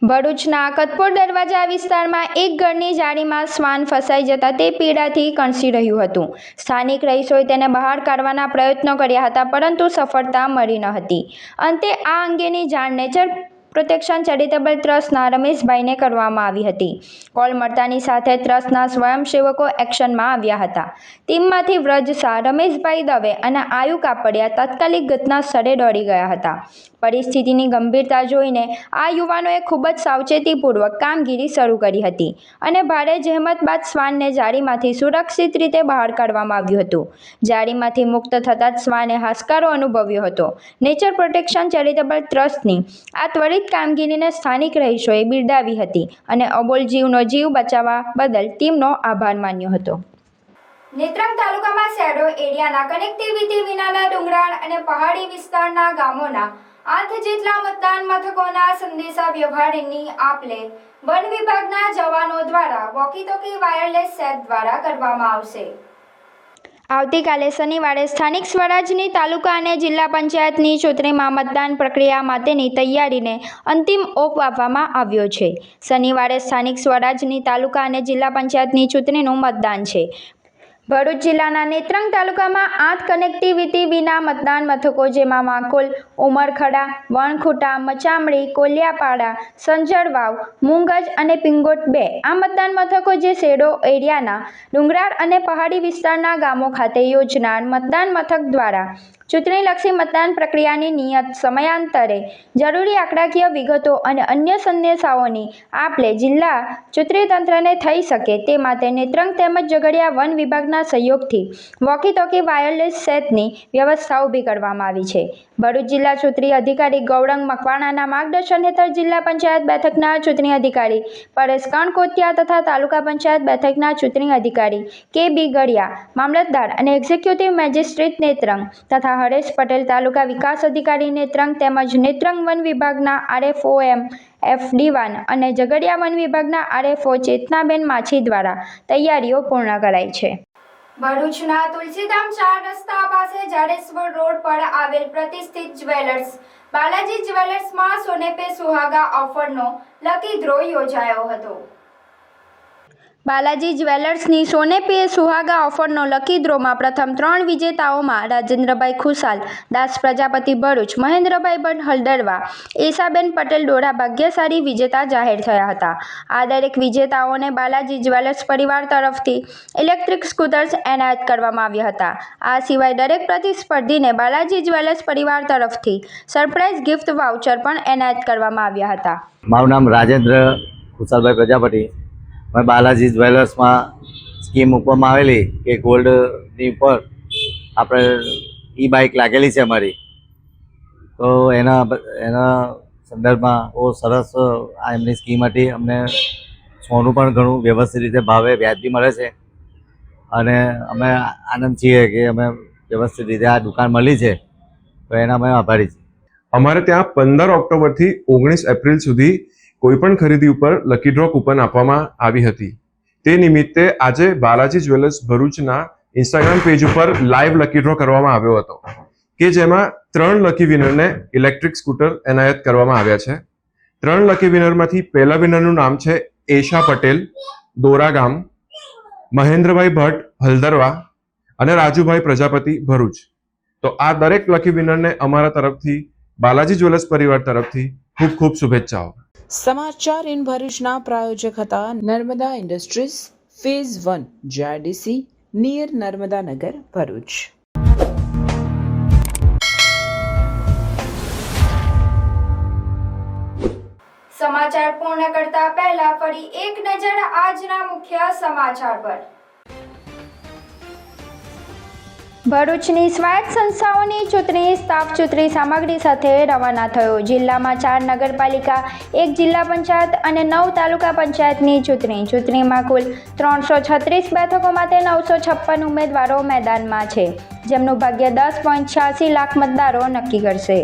ભરૂચના કતપોર દરવાજા વિસ્તારમાં એક ઘરની જાળીમાં શ્વાન ફસાઈ જતા તે પીડાથી કણસી રહ્યું હતું. સ્થાનિક રહીશોએ તેને બહાર કાઢવાના પ્રયત્નો કર્યા હતા પરંતુ સફળતા મળી ન હતી. અંતે આ અંગેની જાણ નેચર પ્રોટેક્શન ચેરિટેબલ ટ્રસ્ટના રમેશભાઈને કરવામાં આવી હતી. કોલ મળતાની સાથે ટ્રસ્ટના સ્વયંસેવકો એક્શનમાં આવ્યા હતા. ટીમમાંથી વ્રજ શાહ, રમેશભાઈ દવે અને આયુ કાપડિયા તાત્કાલિક ઘટના સ્થળે દોડી ગયા હતા. પરિસ્થિતિની ગંભીરતા જોઈને આ યુવાનોએ ખૂબ જ સાવચેતીપૂર્વક કામગીરી શરૂ કરી હતી અને ભારે જહેમત બાદ શ્વાનને જાળીમાંથી સુરક્ષિત રીતે બહાર કાઢવામાં આવ્યું હતું. જાળીમાંથી મુક્ત થતાં જ શ્વાને હાશકારો અનુભવ્યો હતો. નેચર પ્રોટેક્શન ચેરિટેબલ ટ્રસ્ટની આ ત્વરિત કામગીરીને સ્થાનિક રહીશોએ બિરદાવી હતી અને અબોલ જીવનો જીવ બચાવવા બદલ ટીમનો આભાર માન્યો હતો. નેત્રંગ તાલુકામાં શેડો એરિયાના કનેક્ટિવિટી વિનાના ડુંગરાળ અને પહાડી વિસ્તારના ગામોના 8 જેટલા મતદાન મથકોના સંદેશા વ્યવહારની આપ-લે વન વિભાગના જવાનો દ્વારા વોકી-ટોકી વાયરલેસ સેટ દ્વારા કરવામાં આવશે. આવતીકાલે શનિવારે સ્થાનિક સ્વરાજની તાલુકા અને જિલ્લા પંચાયતની ચૂંટણીમાં મતદાન પ્રક્રિયા માટેની તૈયારીને અંતિમ ઓપ આપવામાં આવ્યો છે. શનિવારે સ્થાનિક સ્વરાજની તાલુકા અને જિલ્લા પંચાયતની ચૂંટણીનું મતદાન છે. ભરૂચ જિલ્લાના નેત્રંગ તાલુકામાં 8 કનેક્ટિવિટી વિના મતદાન મથકો જેમાં વાંકોલ, ઉમરખડા, વણખુટા, મચામડી, કોલિયાપાડા, સંજરવાવ, મુંગજ અને પિંગોટ 2 આ મતદાન મથકો જે શેડો એરિયાના ડુંગરાળ અને પહાડી વિસ્તારના ગામો ખાતે યોજનાર મતદાન મથક દ્વારા ચૂંટણીલક્ષી મતદાન પ્રક્રિયાની નિયત સમયાંતરે જરૂરી આંકડાકીય વિગતો અને અન્ય સંદેશાઓની આપ-લે જિલ્લા ચૂંટણી તંત્રને થઈ શકે તે માટે નેત્રંગ તેમજ ઝઘડિયા વન વિભાગના સહયોગથી વોકી-ટોકી વાયરલેસ સેટની વ્યવસ્થા ઊભી કરવામાં આવી છે. ભરૂચ જિલ્લા ચૂંટણી અધિકારી ગૌરંગ મકવાણાના માર્ગદર્શન હેઠળ જિલ્લા પંચાયત બેઠકના ચૂંટણી અધિકારી પરેશ કણકોટિયા તથા તાલુકા પંચાયત બેઠકના ચૂંટણી અધિકારી કે.બી. ગળિયા, મામલતદાર અને એક્ઝિક્યુટિવ મેજિસ્ટ્રેટ નેત્રંગ તથા હરેશ પટેલ તાલુકા વિકાસ અધિકારી નેત્રંગ તેમજ નેત્રંગ વન વિભાગના આરએફઓએમ એફ ડીવાન અને ઝઘડિયા વન વિભાગના આરએફઓ ચેતનાબેન માછી દ્વારા તૈયારીઓ પૂર્ણ કરાઈ છે. ભરૂચના તુલસીધામ 4 રસ્તા પાસે જાડેશ્વર રોડ પર આવેલ પ્રતિષ્ઠિત જ્વેલર્સ બાલાજી જ્વેલર્સમાં સોને પે સુહાગા ઓફરનો લકી ડ્રો યોજાયો હતો. બાલાજી જ્વેલર્સની સોને પે સુહાગા ઓફરનો લકી ડ્રોમાં પ્રથમ 3 વિજેતાઓમાં રાજેન્દ્રભાઈ ખુશાલ, દાસ પ્રજાપતિ ભરૂચ, મહેન્દ્રભાઈ ભટ્ટ હલદરવા, એશાબેન પટેલ ડોરા ભાગ્યશાળી વિજેતા જાહેર થયા હતા. આ દરેક વિજેતાઓને બાલાજી જ્વેલર્સ પરિવાર તરફથી ઇલેક્ટ્રિક સ્કૂટર્સ એનાયત કરવામાં આવ્યા હતા. આ સિવાય દરેક પ્રતિસ્પર્ધીને બાલાજી જ્વેલર્સ પરિવાર તરફથી સરપ્રાઇઝ ગિફ્ટ વાઉચર પણ એનાયત કરવામાં આવ્યા હતા. મારું નામ રાજેન્દ્ર ખુશાલભાઈ પ્રજાપતિ. મેં બાલાજી જ્વેલર્સમાં સ્કીમ મૂકવામાં આવેલી કે ગોલ્ડની ઉપર આપણે ઈ બાઇક લાગેલી છે અમારી, તો એના સંદર્ભમાં બહુ સરસ આ એમની સ્કીમ હતી. અમને સોનું પણ ઘણું વ્યવસ્થિત રીતે ભાવે વ્યાજબી મળે છે અને અમે આનંદ છીએ કે અમે વ્યવસ્થિત રીતે આ દુકાન મળી છે, તો એના અમે આભારી છીએ. અમારે ત્યાં 15 ઓક્ટોબરથી 19 એપ્રિલ સુધી કોઈપણ ખરીદી ઉપર લકી ડ્રો કૂપન આપવામાં આવી હતી. તે નિમિત્તે આજે બાલાજી જ્વેલર્સ ભરૂચના ઇન્સ્ટાગ્રામ પેજ ઉપર લાઈવ લકી ડ્રો કરવામાં આવ્યો હતો કે જેમાં 3 લકી વિનરને ઇલેક્ટ્રિક સ્કૂટર એનાયત કરવામાં આવ્યા છે. 3 લકી વિનરમાંથી પહેલા વિનરનું નામ છે એશા પટેલ, દોરાગામ, મહેન્દ્રભાઈ ભટ્ટ હલદરવા અને રાજુભાઈ પ્રજાપતિ ભરૂચ. તો આ દરેક લકી વિનરને અમારા તરફથી બાલાજી જ્વેલર્સ પરિવાર તરફથી ખૂબ ખૂબ શુભેચ્છાઓ. સમાચાર ઇન ભરૂચના પ્રાયોજક હતા Narmada industries phase 1 JIDC near Narmada Nagar Bharuch. સમાચાર પૂર્ણ કરતા પહેલા ફરી એક નજર આજના મુખ્ય સમાચાર પર. ભરૂચની સ્વાયત્ત સંસ્થાઓની ચૂંટણી સ્ટાફ ચૂંટણી સામગ્રી સાથે રવાના થયો. જિલ્લામાં 4 નગરપાલિકા, 1 જિલ્લા પંચાયત અને 9 તાલુકા પંચાયતની ચૂંટણીમાં કુલ 336 બેઠકો માટે 956 ઉમેદવારો મેદાનમાં છે, જેમનું ભાગ્ય 10.86 લાખ મતદારો નક્કી કરશે.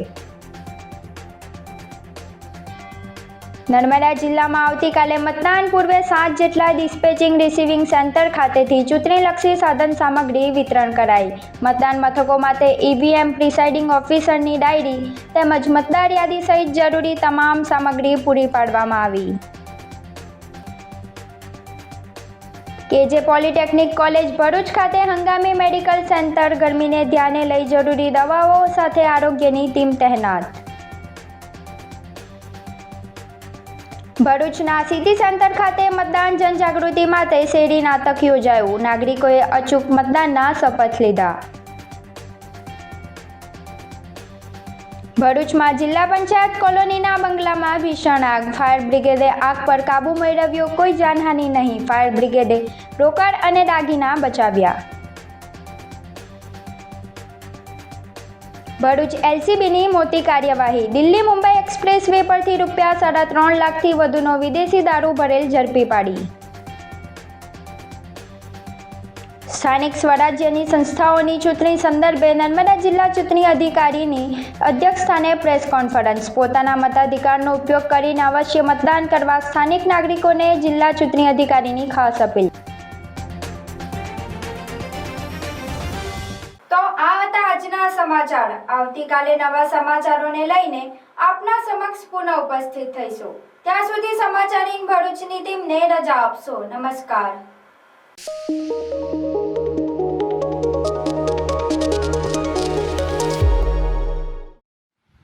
નર્મદા જિલ્લામાં આવતીકાલે મતદાન પૂર્વે 7 જેટલા ડિસ્પેચિંગ રિસીવિંગ સેન્ટર ખાતેથી ચૂંટણીલક્ષી સાધન સામગ્રી વિતરણ કરાઈ. મતદાન મથકો માટે EVM, પ્રિસાઇડિંગ ઓફિસરની ડાયરી તેમજ મતદાર યાદી સહિત જરૂરી તમામ સામગ્રી પૂરી પાડવામાં આવી. KJ પોલિટેકનિક કોલેજ ભરૂચ ખાતે હંગામી મેડિકલ સેન્ટર. ગરમીને ધ્યાને લઈ જરૂરી દવાઓ સાથે આરોગ્યની ટીમ તહેનાત. ભરૂચના સિટી સેન્ટર ખાતે મતદાન જનજાગૃતિ માટે શેરી નાટક યોજાયું. નાગરિકોએ અચૂક મતદાનના શપથ લીધા. ભરૂચમાં જિલ્લા પંચાયત કોલોનીના બંગલામાં ભીષણ આગ. ફાયર બ્રિગેડે આગ પર કાબુ મેળવ્યો. કોઈ જાનહાનિ નહીં. ફાયર બ્રિગેડે રોકડ અને દાગીના બચાવ્યા. ભરૂચ LCBની મોટી કાર્યવાહી. દિલ્હી મુંબઈ એક્સપ્રેસ વે પરથી ₹3.5 લાખથી વધુનો વિદેશી દારૂ ભરેલ ઝડપી પાડી. સ્થાનિક સ્વરાજ્યની સંસ્થાઓની ચૂંટણી સંદર્ભે નર્મદા જિલ્લા ચૂંટણી અધિકારીની અધ્યક્ષસ્થાને પ્રેસ કોન્ફરન્સ. પોતાના મતાધિકારનો ઉપયોગ કરીને અવશ્ય મતદાન કરવા સ્થાનિક નાગરિકોને જિલ્લા ચૂંટણી અધિકારીની ખાસ અપીલ. તો આ હતા આજના સમાચાર. આવતીકાલે નવા સમાચારોને લઈને આપના સમક્ષ પુનઃ ઉપસ્થિત થઈશું. ત્યાં સુધી સમાચાર ઇન ભરૂચની ટીમને રજા આપશો. નમસ્કાર.